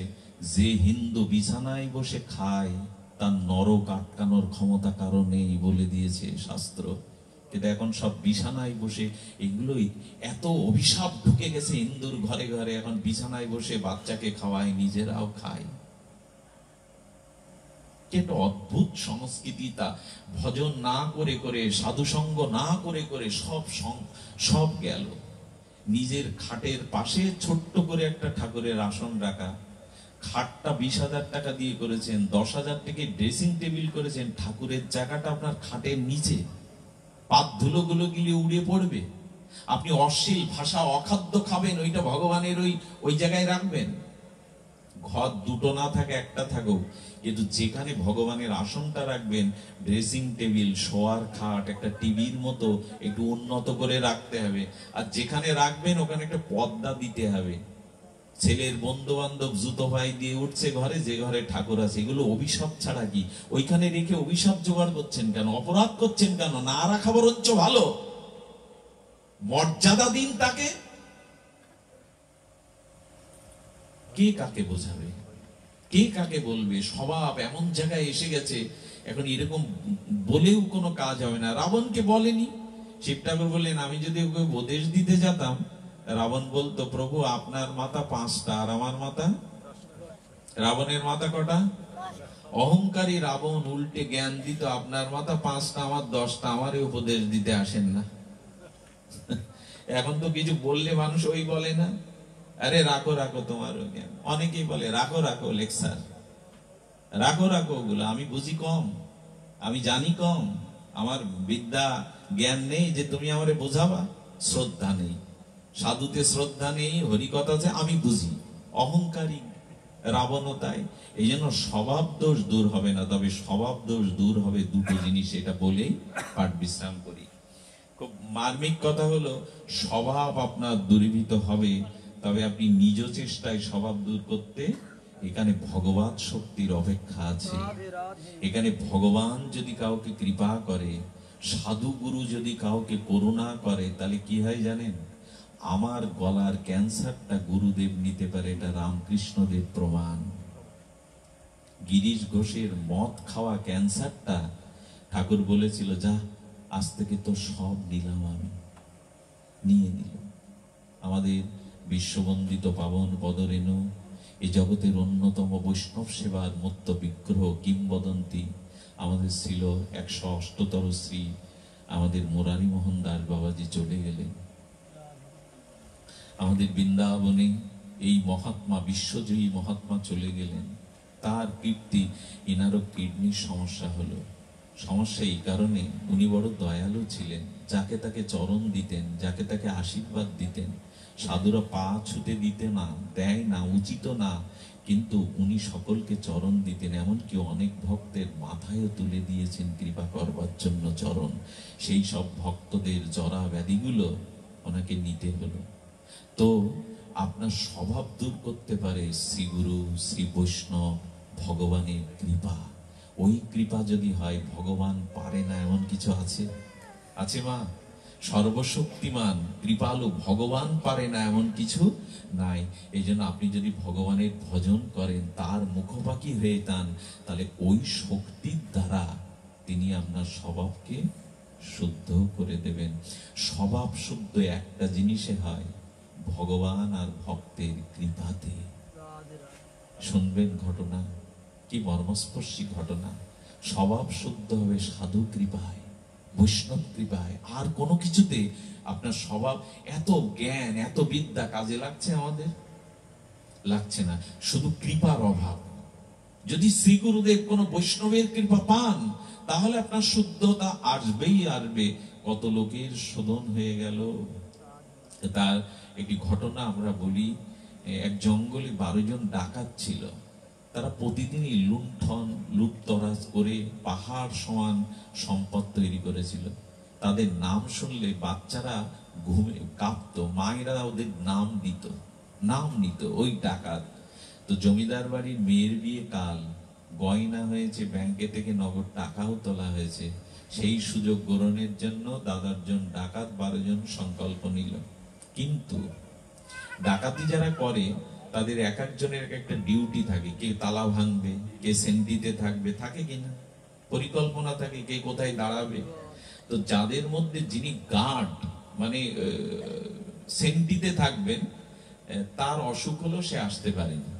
যে হিন্দু বিছানায় বসে খায় তার নরক আটকানোর ক্ষমতা কারো নেই বলে দিয়েছে শাস্ত্র। কিন্তু এখন সব বিছানায় বসে, এগুলোই এত অভিশাপ ঢুকে গেছে হিন্দুর ঘরে ঘরে, এখন বিছানায় বসে বাচ্চাকে খাওয়ায়, নিজেরাও খায়। একটা অদ্ভুত সংস্কৃতি। তা ভজন না করে করে, সাধুসঙ্গ না করে করে সব গেল। নিজের খাটের পাশে ছোট্ট করে একটা ঠাকুরের আসন রাখা, খাটটা 20,000 টাকা দিয়ে করেছেন, 10,000 টাকা ড্রেসিং টেবিল করেছেন, ঠাকুরের জায়গাটা আপনার খাটের নিচে, পাত ধুলোগুলো গিলে উড়ে পড়বে। আপনি অশ্লীল ভাষা, অখাদ্য খাবেন, ওইটা ভগবানের ওই জায়গায় রাখবেন। ঘর দুটো না থাকে, একটা থাকুক, কিন্তু যেখানে ভগবানের আসনটা রাখবেন, ড্রেসিং টেবিল, শোয়ার খাট, একটা টিভির মতো একটু উন্নত করে রাখতে হবে। আর যেখানে রাখবেন ওখানে একটা পর্দা দিতে হবে। ছেলের বন্ধু বান্ধব জুতো পায়ে দিয়ে উঠছে ঘরে, যে ঘরে ঠাকুর আছে, এগুলো অভিশাপ ছাড়া কি? ওইখানে রেখে অভিশাপ জোগাড় করছেন কেন? অপরাধ করছেন কেন? না রাখা বরঞ্চ ভালো, মর্যাদা দিন তাকে। কে কাকে বোঝাবে, কে কাকে বলবে? স্বভাব এমন জায়গায় এসে গেছে, এখন এরকম বলেও কোনো কাজ হবে না। রাবণকে বলেনি। শিব ঠাকুর বললেন, আমি যদি ওকে উপদেশ দিতে যেতাম, রাবণ বলতো, প্রভু আপনার মাথা 5টা আর আমার মাথা। রাবণের মাথা কটা? অহংকারী রাবণ উল্টে জ্ঞান দিত, আপনার মাথা 5টা আমার 10টা, আমারই উপদেশ দিতে আসেন না। এখন তো কিছু বললে মানুষ ওই বলে না, আরে রাখো রাখো তোমার জ্ঞান। অনেকেই বলে রাখো রাখো লেকচার, রাখো রাখো ওগুলো, আমি বুঝি কম, আমি জানি কম, আমার বিদ্যা জ্ঞান নেই যে তুমি আমারে বোঝাবা। শ্রদ্ধা নেই, সাধুতে শ্রদ্ধা নেই, হরিকথাতে আমি বুঝি। অহংকারী রাবণও তাই। এই জন্য স্বভাব দোষ দূর হবে না, তবে স্বভাব দোষ দূর হবে দুটো জিনিস, এটা বলেই পাঠ বিশ্রাম করি। খুব মার্মিক কথা হলো, স্বভাব আপনার দূরীভূত হবে, তবে আপনি নিজ চেষ্টায় স্বভাব দূর করতে, এখানে ভগবত শক্তির অপেক্ষা আছে। এখানে ভগবান যদি কাউকে কৃপা করে, সাধু গুরু যদি কাউকে করুণা করে, তাহলে কি হয় জানেন? আমার গলার ক্যান্সারটা গুরুদেব নিতে পারে, এটা রামকৃষ্ণদেব প্রমাণ। গিরিশ ঘোষের মদ খাওয়া ক্যান্সারটা ঠাকুর বলেছিল, যা আজ থেকে তো সব নিলাম, আমি নিয়ে নিল। আমাদের বিশ্ববন্দিত পাবন পদরেণু, এই জগতের অন্যতম বৈষ্ণব সেবার মত্ত বিগ্রহ কিংবদন্তি আমাদের ছিল 108তর শ্রী আমাদের মুরারি মোহন দাস বাবাজি চলে গেলেন। আমাদের বৃন্দাবনে এই মহাত্মা, বিশ্বজয়ী মহাত্মা চলে গেলেন। তার কীর্তি, এনারও কিডনির সমস্যা হলো। সমস্যা এই কারণে, উনি বড় দয়ালু ছিলেন, যাকে তাকে চরণ দিতেন, যাকে তাকে আশীর্বাদ দিতেন। সাধুরা পা ছুতে দিতে না, দেয় না, উচিত না, কিন্তু উনি সকলকে চরণ দিতেন। এমনকি অনেক ভক্তের মাথায়ও তুলে দিয়েছেন কৃপা করবার জন্য চরণ। সেই সব ভক্তদের জরা ব্যাধিগুলো ওনাকে নিতে হলো। তো আপনার স্বভাব দূর করতে পারে শ্রীগুরু, শ্রী বৈষ্ণব, ভগবানের কৃপা। ওই কৃপা যদি হয়, ভগবান পারে না এমন কিছু আছে? আছে মা? সর্বশক্তিমান কৃপালু ভগবান পারে না এমন কিছু নাই। এই জন্য আপনি যদি ভগবানের ভজন করেন, তার মুখপাখি হয়ে যান, তাহলে ওই শক্তির দ্বারা তিনি আপনার স্বভাবকে শুদ্ধ করে দেবেন। স্বভাব শুদ্ধ একটা জিনিসে হয়, ভগবান আর ভক্তের কৃপাতে। শুনবেন ঘটনা, কি মর্মস্পর্শী ঘটনা। স্বভাব শুদ্ধ হবে সাধু কৃপায়, বৈষ্ণব কৃপায়। আর কোনো কিছুতে আপনার স্বভাব, এত জ্ঞান, এত বিদ্যা কাজে লাগছে আমাদের? লাগছে না, শুধু কৃপার অভাব। যদি শ্রী গুরুদেব কোন বৈষ্ণবের কৃপা পান, তাহলে আপনার শুদ্ধতা আসবেই আসবে। কত লোকের শোধন হয়ে গেল। তার একটি ঘটনা আমরা বলি। এক জঙ্গলে 12 জন ডাকাত ছিল। তারা প্রতিদিনই লুণ্ঠন লুটতরাজ করে পাহাড় সমান সম্পদ তৈরি করেছিল। তাদের নাম শুনলে বাচ্চারা ঘুমে কাঁপতো, মায়েরা ওদের নাম নিত ওই ডাকাত। তো জমিদার বাড়ির মেয়ের বিয়ে কাল, গয়না হয়েছে, ব্যাংকে থেকে নগদ টাকাও তোলা হয়েছে। সেই সুযোগ গ্রহণের জন্য দাদার জন ডাকাত 12 জন সংকল্প নিল। কিন্তু ডাকাতি যারা করে, তাদের এক একজনের একটা ডিউটি থাকে। কে তালা ভাঙবে, কে সেন্টিতে থাকবে, থাকে কিনা পরিকল্পনা থাকে, কে কোথায় দাঁড়াবে। তো যাদের মধ্যে যিনি গার্ড, মানে সেন্টিতে থাকবেন, তার অসুখ হলো, সে আসতে পারেনি।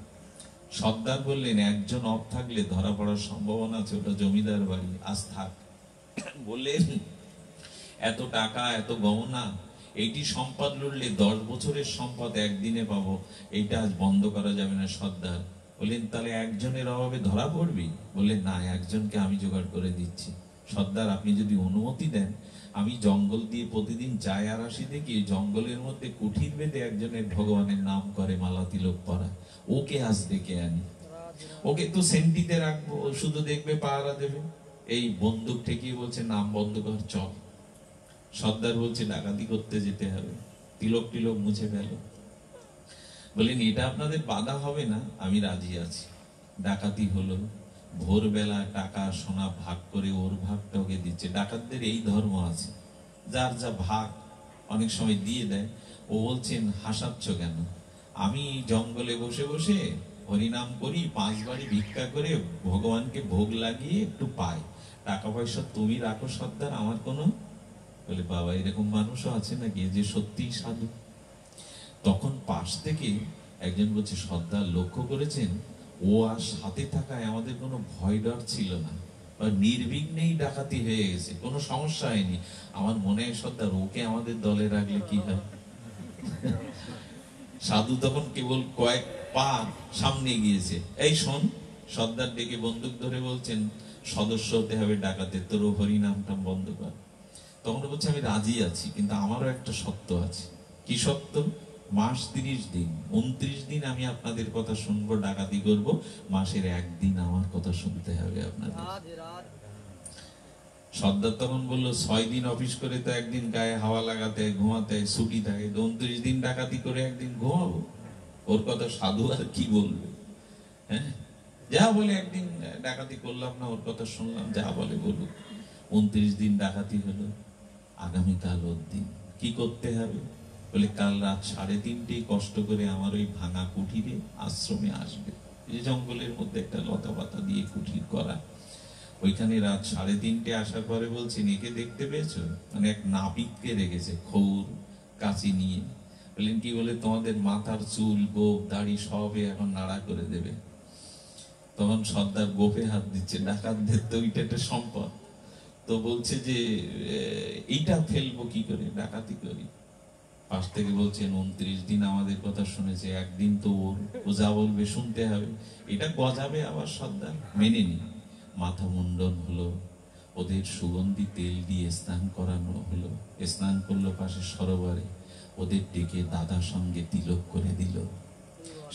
সর্দার বললেন, একজন অফ থাকলে ধরা পড়ার সম্ভাবনা আছে, ওটা জমিদার বাড়ি, আজ থাক। বললেন, এত টাকা, এত গহনা, এইটি সম্পদ লুটলে 10 বছরের সম্পদ একদিনে পাবো, এইটা আজ বন্ধ করা যাবে না। সর্দার বললেন, তাহলে একজনের অভাবে ধরা পড়বি? বললেন, না, একজনকে আমি জোগাড় করে দিচ্ছি। সর্দার, আপনি যদি অনুমতি দেন, আমি জঙ্গল দিয়ে প্রতিদিন যাই আর আসি, দেখি জঙ্গলের মধ্যে কুঠির বেঁধে একজনের ভগবানের নাম করে, মালা তিলক পরা, ওকে আজ ডেকে আনি। ওকে তো সেন্টিতে রাখবো, শুধু দেখবে, পাহারা দেবে। এই বন্দুক ঠেকিয়ে বলছে, নাম বন্ধ কর, চল। সর্দার বলছে, ডাকাতি করতে যেতে হবে। তিলক টিলক মুছে ফেলো। বলেন, এটা আপনাদের বাধা হবে না? আমি রাজি আছি। ডাকাতি হলো। ভোরবেলা টাকা সোনা ভাগ করে ওর ভাগটা ওকে দিচ্ছে। ডাকাতদের এই ধর্ম আছে, যার যা ভাগ অনেক সময় দিয়ে দেয়। ও বলছেন, হাসাচ্ছ কেন? আমি জঙ্গলে বসে বসে হরিনাম করি, 5 বাড়ি ভিক্ষা করে ভগবানকে ভোগ লাগিয়ে একটু পাই। টাকা পয়সা তুমি রাখো সর্দার, আমার কোনো। বলে, বাবা, এরকম মানুষও আছে নাকি যে সত্যি সাধু? তখন পাশ থেকে একজন বলছে, সর্দার, লক্ষ্য করেছেন, ও আর সাথে থাকায় আমাদের কোনো ভয় ডর ছিল না, নির্বিঘ্নেই ডাকাতি হয়ে গেছে, কোনো সমস্যা হয়নি। আমার মনে হয় সর্দার, ওকে আমাদের দলে রাখলে কি হয়। সাধু তখন কেবল কয়েক পা সামনে গিয়েছে। এই শোন, সর্দার ডেকে বন্দুক ধরে বলছেন, সদস্য হতে হবে ডাকাতের, তোর হরিনামটা বন্ধ কর। তখন বলছে, আমি রাজি আছি, কিন্তু আমারও একটা শর্ত আছে। কি শর্ত? মাস 30 দিন, 29 দিন আমি আপনাদের কথা শুনবো, ডাকাতি করব, মাসের 1 দিন আমার কথা শুনতে হবে আপনাদের। সর্দার তখন বললো, 6 দিন অফিস করে তো 1 দিন গায়ে হাওয়া লাগাতে, ঘুমাতে ছুটি থাকে, 29 দিন ডাকাতি করে 1 দিন ঘুমাবো? ওর কথা সাধু আর কি বলবে? হ্যাঁ, যা বলে, 1 দিন ডাকাতি করলাম না, ওর কথা শুনলাম, যা বলে বলুক। 29 দিন ডাকাতি হলো। আগামীকাল ওর দিন। কি করতে হবে? বলে, কাল রাত 3:30 কষ্ট করে আমার ওই ভাঙা কুঠিরে আশ্রমে আসবে। এই জঙ্গলের মধ্যে একটা লতা পাতা দিয়ে কুঠির করা, ওইখানে রাত 3:30 আসার পরে বলছেন, একে দেখতে পেয়েছো? মানে এক নাপিতকে রেখেছে, খৌর কাঁচি নিয়ে। বললেন, কি? বলে, তোমাদের মাথার চুল, গোপ, দাড়ি সব এখন নাড়া করে দেবে। তখন সর্দার গোপে হাত দিচ্ছে, ডাকাতদের তো ওইটা একটা সম্পদ। তো বলছে যে, এইটা ফেলবো কি করে, ডাকাতি করি। পাশ থেকে বলছেন, 29 দিন আমাদের কথা শুনেছে, 1 দিন তো ও যা বলবে শুনতে হবে। এটা গজাবে আবার সর্দার, মেনে নি। মাথা মুন্ডন হলো। ওদের সুগন্ধি তেল দিয়ে স্নান করানো হলো, স্নান করলো পাশে সরোবরে, ওদের ডেকে দাদা সঙ্গে তিলক করে দিল।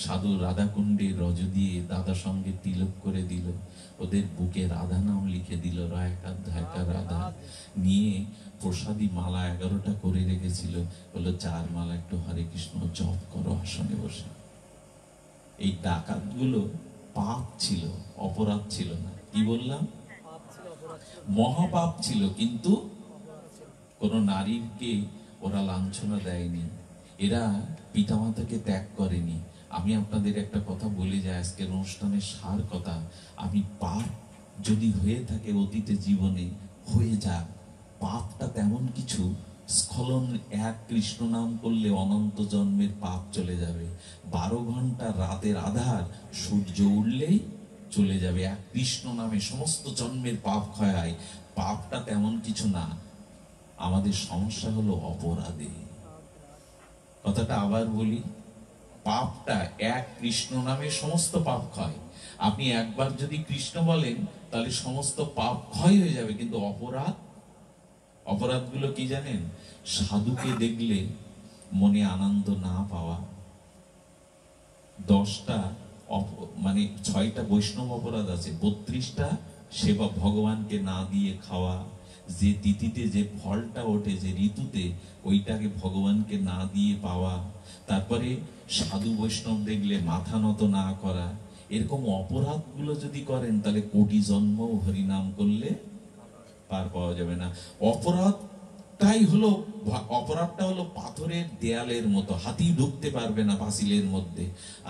সাধু রাধাকুণ্ডে রজ দিয়ে দাদা সঙ্গে তিলক করে দিল, ওদের বুকে রাধা নাম লিখে দিল, রায়কা রাধা নিয়ে প্রসাদী মালা 11টা করে রেখেছিল, বললো 4 মালা একটু হরে কৃষ্ণ জপ করো আসনে বসে। এই ডাকাতগুলো পাপ ছিল, অপরাধ ছিল না। কি বললাম? মহাপাপ ছিল, কিন্তু কোন নারীকে ওরা লাঞ্ছনা দেয়নি, এরা পিতামাতাকে ত্যাগ করেনি। আমি আপনাদের একটা কথা বলে যাই, আজকের অনুষ্ঠানের সার কথা, আমি পাপ যদি হয়ে থাকে অতীতে জীবনে, হয়ে যাক, পাপটা তেমন কিছু স্খলন, এক কৃষ্ণ নাম করলে অনন্ত জন্মের পাপ চলে যাবে। 12 ঘন্টা রাতের আধার সূর্য উঠলেই চলে যাবে। এক কৃষ্ণ নামে সমস্ত জন্মের পাপ ক্ষয় হয়। পাপটা তেমন কিছু না, আমাদের সমস্যা হলো অপরাধে। কথাটা আবার বলি, পাপটা এক কৃষ্ণ নামে সমস্ত পাপ ক্ষয়। আপনি একবার যদি কৃষ্ণ বলেন তাহলে সমস্ত পাপ ক্ষয় হয়ে যাবে, কিন্তু অপরাধগুলো কি জানেন? সাধুকে দেখলে মনে আনন্দ না পাওয়া, 10টা মানে 6টা বৈষ্ণব অপরাধ আছে, 32টা সেবা ভগবানকে না দিয়ে খাওয়া, যে তিথিতে যে ফলটা ওঠে যে ঋতুতে ওইটাকে ভগবানকে না দিয়ে পাওয়া, তারপরে সাধু বৈষ্ণব দেখলে মাথা নত না করা, এরকম অপরাধগুলো যদি করেন তাহলে কোটি জন্ম হরিনাম করলে পার পাওয়া যাবে না। অপরাধটা হলো পাথরের দেয়ালের মতো, হাতি ঢুকতে পারবে না পাঁচিলের মধ্যে।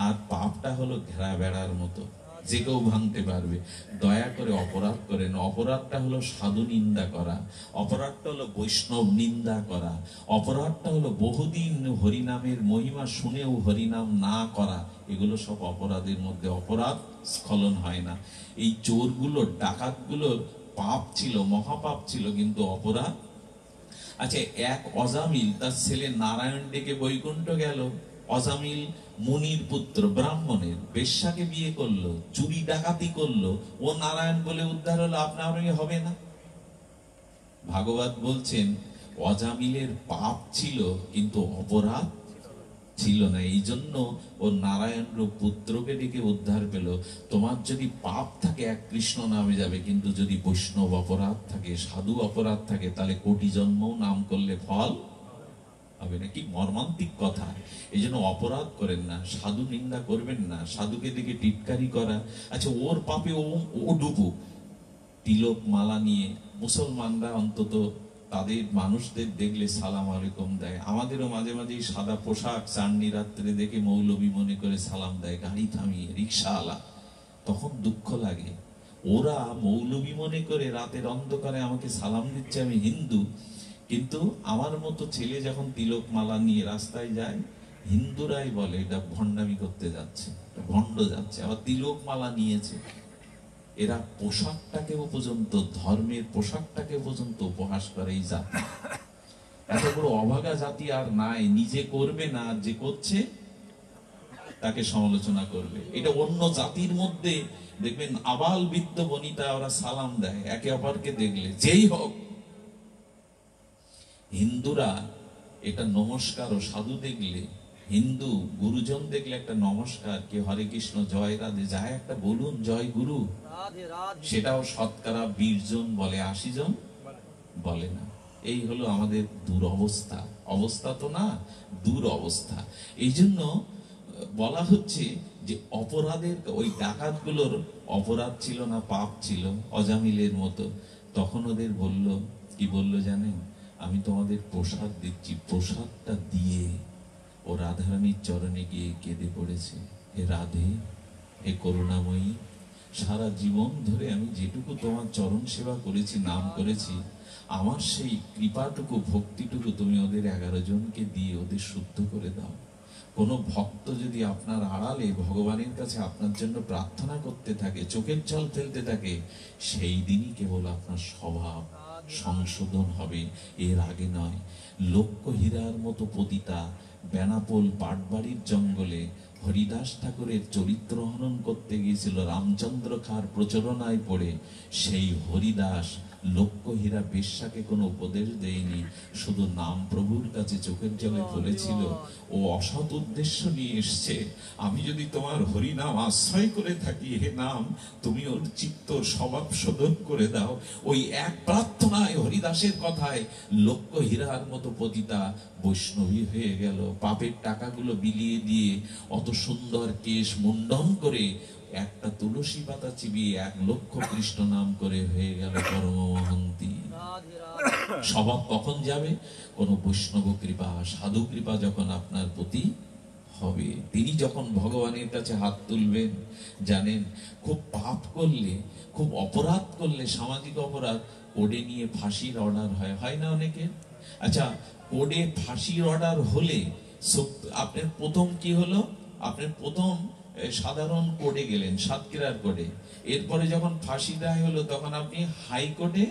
আর পাপটা হলো ঘেরা বেড়ার মতো, যে কেউ ভাঙতে পারবে। দয়া করে অপরাধ করেন। অপরাধটা হলো সাধু নিন্দা করা, অপরাধটা হলো বৈষ্ণব নিন্দা করা, অপরাধটা হলো বহুদিন হরিনামের মহিমা শুনেও হরিনাম না করা। এগুলো সব অপরাধের মধ্যে। অপরাধ স্খলন হয় না। এই চোরগুলোর, ডাকাতগুলোর পাপ ছিল, মহাপাপ ছিল, কিন্তু অপরাধ। আচ্ছা, এক অজামিল তার ছেলে নারায়ণ ডেকে বৈকুণ্ঠ গেল। অজামিল মুনির পুত্র, ব্রাহ্মণের, বেশ্যাকে বিয়ে করলো, চুরি ডাকাতি করলো, ও নারায়ণ বলে উদ্ধার হলো, আপনারই হবে না? ভাগবত বলছেন অজামিলের পাপ ছিল কিন্তু অপরাধ ছিল না, এই জন্য ও নারায়ণ পুত্রকে ডেকে উদ্ধার পেল। তোমার যদি পাপ থাকে এক কৃষ্ণ নামে যাবে, কিন্তু যদি বৈষ্ণব অপরাধ থাকে, সাধু অপরাধ থাকে, তাহলে কোটি জন্ম নাম করলে ফল হবে না। কি মর্মান্তিক কথা! এই জন্য অপরাধ করেন না, সাধু নিন্দা করবেন না, সাধুকে দেখে টিটকারি করা। আচ্ছা, ওর পাপে ও ডুবুক। তিলক মালা নিয়ে মুসলমানরা অন্তত তাদের মানুষদের দেখলে সালাম আলাইকুম দেয়। আমাদেরও মাঝে মাঝে সাদা পোশাক চাঁদনি রাত্রে দেখে মৌলবী মনে করে সালাম দেয়, গাড়ি থামিয়ে, রিক্সাওয়ালা। তখন দুঃখ লাগে, ওরা মৌলবী মনে করে রাতের অন্ধকারে আমাকে সালাম দিচ্ছে, আমি হিন্দু। কিন্তু আমার মতো ছেলে যখন তিলক মালা নিয়ে রাস্তায় যায়, হিন্দুরাই বলে এটা ভণ্ডামি করতে যাচ্ছে, ভণ্ড যাচ্ছে, আবার তিলক মালা নিয়েছে। এরা পোশাকটাকে পর্যন্ত, ধর্মের পোশাকটাকে পর্যন্ত উপহাস করে এই জাতি। এত বড় অভাগা জাতি আর নাই। নিজে করবে না, যে করছে তাকে সমালোচনা করবে। এটা অন্য জাতির মধ্যে দেখবেন আবাল বৃদ্ধ বনিতা ওরা সালাম দেয় একে অপরকে দেখলে, যেই হোক। হিন্দুরা এটা নমস্কার, ও সাধু দেখলে, হিন্দু গুরুজন দেখলে একটা নমস্কার, কে হরে কৃষ্ণ, জয় রাধে, যায় একটা বলুন জয় গুরু, সেটাও শতকরা 20 জন বলে, 80 জন বলে না। এই হলো আমাদের দুরবস্থা। অবস্থা তো না, দুরবস্থা। এই জন্য বলা হচ্ছে যে অপরাধের, ওই ডাকাতগুলোর অপরাধ ছিল না, পাপ ছিল অজামিলের মতো। তখন ওদের বলল, কি বললো জানেন? আমি তোমাদের প্রসাদ দিচ্ছি। প্রসাদটা দিয়ে ও রাধারানীর চরণে গিয়ে কেঁদে পড়েছে, হে রাধে, হে করুণাময়ী, সারা জীবন ধরে আমি যেটুকু তোমার চরণ সেবা করেছি, নাম করেছি, আমার সেই কৃপাটুকু, ভক্তিটুকু তুমি ওদের 11 জনকে দিয়ে ওদের শুদ্ধ করে দাও। কোন ভক্ত যদি আপনার আড়ালে ভগবানের কাছে আপনার জন্য প্রার্থনা করতে থাকে, চোখের জল ফেলতে থাকে, সেই দিনই কেবল আপনার স্বভাব সংশোধন হবে, এর আগে নয়। লক্ষ্য হীরার মতো পতিতা বেনাপোল পাটবাড়ির জঙ্গলে হরিদাস ঠাকুরের চরিত্র হনন করতে গিয়েছিল রামচন্দ্র খাঁর প্রচারণায় পড়ে। সেই হরিদাস লক্ষ্যহীরা বেশ্যাকে কোনো উপদেশ দেয়নি, শুধু নাম প্রভুর কাছে চোখের জলে বলেছিল, ও অসৎ উদ্দেশ্য নিয়ে এসছে, আমি যদি তোমার হরিনাম আশ্রয় করে থাকি, হে নাম তুমি ওর চিত্ত স্বভাব শোধন করে দাও। ওই এক প্রার্থনায়, হরিদাসের কথায় লক্ষ্যহীরার মতো পতিতা বৈষ্ণবী হয়ে গেল। পাপের টাকাগুলো বিলিয়ে দিয়ে অত সুন্দর কেশ মুন্ডন করে একটা তুলসী পাতা চিবিয়ে 1 লক্ষ কৃষ্ণ নাম করে হয়ে গেল পরমহন্তি। স্বভাব কখন যাবে? কোন বৈষ্ণব কৃপা, সাধু কৃপা যখন আপনার প্রতি হবে, তিনি যখন ভগবানের কাছে হাত তুলবেন। জানেন, খুব পাপ করলে, খুব অপরাধ করলে, সামাজিক অপরাধ, কোর্টে নিয়ে ফাঁসির অর্ডার হয় না অনেকে? আচ্ছা, কোর্টে ফাঁসির অর্ডার হলে আপনার প্রথম কি হলো? আপনার প্রথম সাধারণ কোর্টে গেলেন, সাতক্ষীরার কোর্টে। এরপরে যখন ফাঁসি রায় হলো তখন আপনি হাইকোর্টে,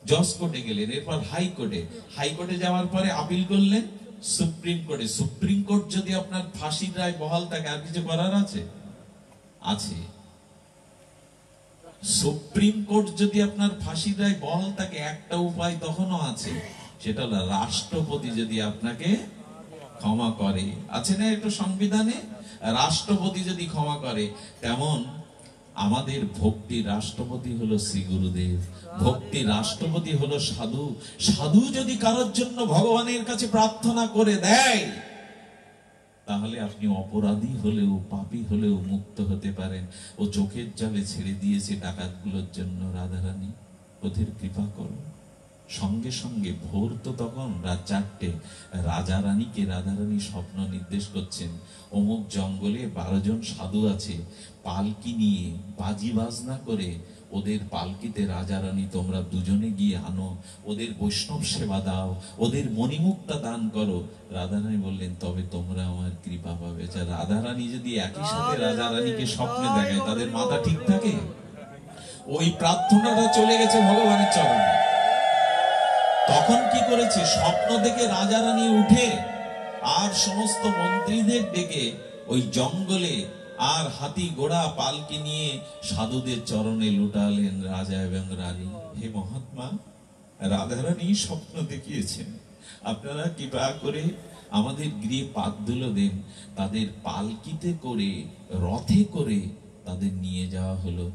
জজ কোর্টে গেলেন, এরপর হাইকোর্টে। হাইকোর্টে যাওয়ার পরে আপিল করলেন সুপ্রিম কোর্টে। সুপ্রিম কোর্ট যদি আপনার ফাঁসির রায় বহাল থাকে, আর কিছু করার আছে? আছে। সুপ্রিম কোর্ট যদি আপনার ফাঁসির রায় বহাল থাকে, একটা উপায় তখনও আছে, সেটা হলো রাষ্ট্রপতি যদি আপনাকে ক্ষমা করে। আছে না একটু সংবিধানে? রাষ্ট্রপতি যদি ক্ষমা করে। তেমন আমাদের ভক্তি রাষ্ট্রপতি হলো শ্রী গুরুদেব, ভক্তি রাষ্ট্রপতি হলো সাধু। সাধু যদি কারোর জন্য ভগবানের কাছে প্রার্থনা করে দেয়, তাহলে আপনি অপরাধী হলেও, পাপী হলেও মুক্ত হতে পারেন। ও চোখের জলে ছেড়ে দিয়েছে ডাকাতগুলোর জন্য, রাধারানী ওদের কৃপা করো। সঙ্গে সঙ্গে ভোর তো তখন রাত 4টে, রাধারানী স্বপ্ন নির্দেশ করছেন, অমুক জঙ্গলে 12 জন সাধু আছে, পালকি নিয়ে বাজি বাজনা করে ওদের পালকিতে রাজারানী তোমরা দুজনে গিয়ে আনো, ওদের বৈষ্ণব সেবা দাও, ওদের মণিমুক্তা দান করো। রাধারানী বললেন, তবে তোমরা আমার কৃপা পাবে। যা রাধারানী যদি একই সাথে রাজারানীকে স্বপ্নে দেখায়, তাদের মাথা ঠিক থাকে? ওই প্রার্থনাটা চলে গেছে ভগবানের চরণে। তখন কি করেছে? স্বপ্ন দেখে রাজারানী উঠে আর সমস্ত মন্ত্রীদের ডেকে ওই জঙ্গলে আর হাতি ঘোড়া পালকি নিয়ে সাধুদের চরণে লুটালেন রাজা এবং রানী। হে মহাত্মা, রাধারানী স্বপ্ন দেখিয়েছেন, আপনারা কৃপা করে আমাদের গৃহে পাদ ধুলো দেন। তাদের পালকিতে করে, রথে করে তাদের নিয়ে যাওয়া হলো।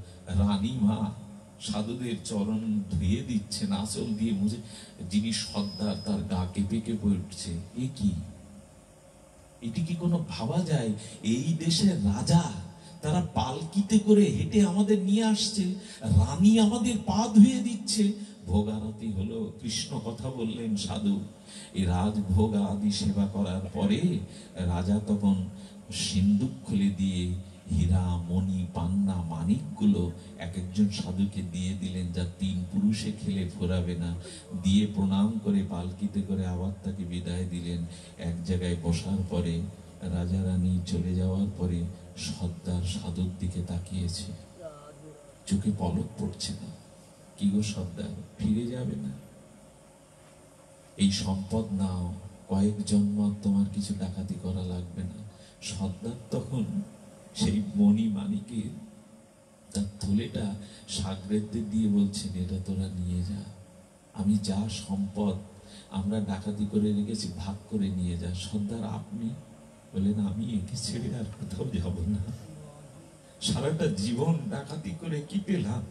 রানী মা সাধুদের চরণ ধুয়ে দিচ্ছেন আঁচল দিয়ে মুছে। যিনি সর্দার, তার গা কেঁপে কেঁপে উঠছে। এ কি? এটি কি কোনো ভাবা যায়? এই দেশের রাজা, তারা পালকিতে করে হেঁটে আমাদের নিয়ে আসছে, রানী আমাদের পা ধুয়ে দিচ্ছে। ভোগারতি হলো, কৃষ্ণ কথা বললেন সাধু। এই রাজভোগ আদি সেবা করার পরে রাজা তখন সিন্দুক খুলে দিয়ে হীরা, মণি, পান্না, মানিকগুলো এক একজন সাধুকে দিয়ে দিলেন, যা 3 পুরুষে খেলে ফোরাবে না। দিয়ে প্রণাম করে পালকিতে করে আবার তাকে বিদায় দিলেন। এক জায়গায় বসার পরে রাজা রানী চলে যাওয়ার পরে সর্দার সাধুর দিকে তাকিয়েছে, চোখে পলক পড়ছে না। কি গো সর্দার, ফিরে যাবে না? এই সম্পদ নাও, কয়েক জন্ম তোমার কিছু ডাকাতি করা লাগবে না। সর্দার তখন সেই মণি মানিকের তার থলেটা সাগরেদদের দিয়ে বলছেন, এটা তোরা নিয়ে যা, আমি যা সম্পদ আমরা ডাকাতি করে রেখেছি ভাগ করে নিয়ে যা। সর্দার আপনি? বলেন, আমি একে ছেড়ে আর কোথাও যাব না। সারাটা জীবন ডাকাতি করে কি পেলাম?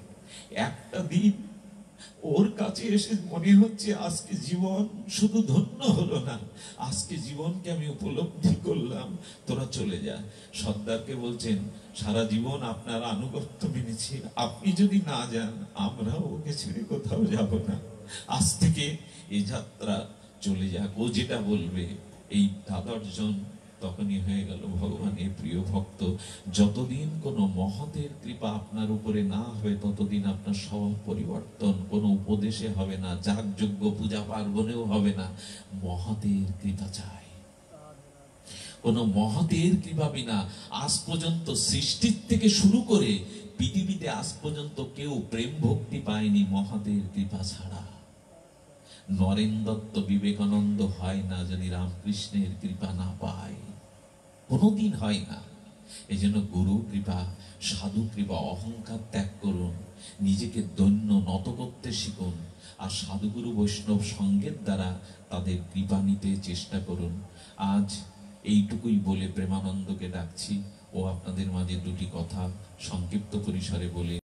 একটা দিন ওর কাছে এসে মনে হচ্ছে আজকে জীবন শুধু ধন্য হলো না, আজকে জীবনকে আমি উপলব্ধি করলাম। তোরা চলে যা। সর্দারকে বলছেন, সারা জীবন আপনার আনুগত্য মেনেছি, আপনি যদি না যান আমরাও ওকে ছেড়ে কোথাও যাব না। আজ থেকে এই যাত্রা চলে যাক, ও যেটা বলবে। এই 7-8 জন তখনই হয়ে গেল ভগবানের প্রিয় ভক্ত। যতদিন কোনো মহতের কৃপা আপনার উপরে না হবে, ততদিন আপনার স্বভাব পরিবর্তন কোনো উপদেশে হবে না, যাগযজ্ঞ পূজা পার্বণেও হবে না। মহতের কৃপা চাই। কোন মহতের কৃপা বিনা আজ পর্যন্ত সৃষ্টির থেকে শুরু করে পৃথিবীতে আজ পর্যন্ত কেউ প্রেম ভক্তি পায়নি মহতের কৃপা ছাড়া। নরেন দত্ত বিবেকানন্দ হয় না যদি রামকৃষ্ণের কৃপা না পায়, কোনোদিন হয় না। এই জন্য গুরু কৃপা, সাধু কৃপা, অহংকার ত্যাগ করুন, নিজেকে দৈন্য নত করতে শিখুন, আর সাধুগুরু বৈষ্ণব সঙ্গের দ্বারা তাদের কৃপা নিতে চেষ্টা করুন। আজ এইটুকুই বলে প্রেমানন্দকে ডাকছি, ও আপনাদের মাঝে দুটি কথা সংক্ষিপ্ত পরিসরে বলে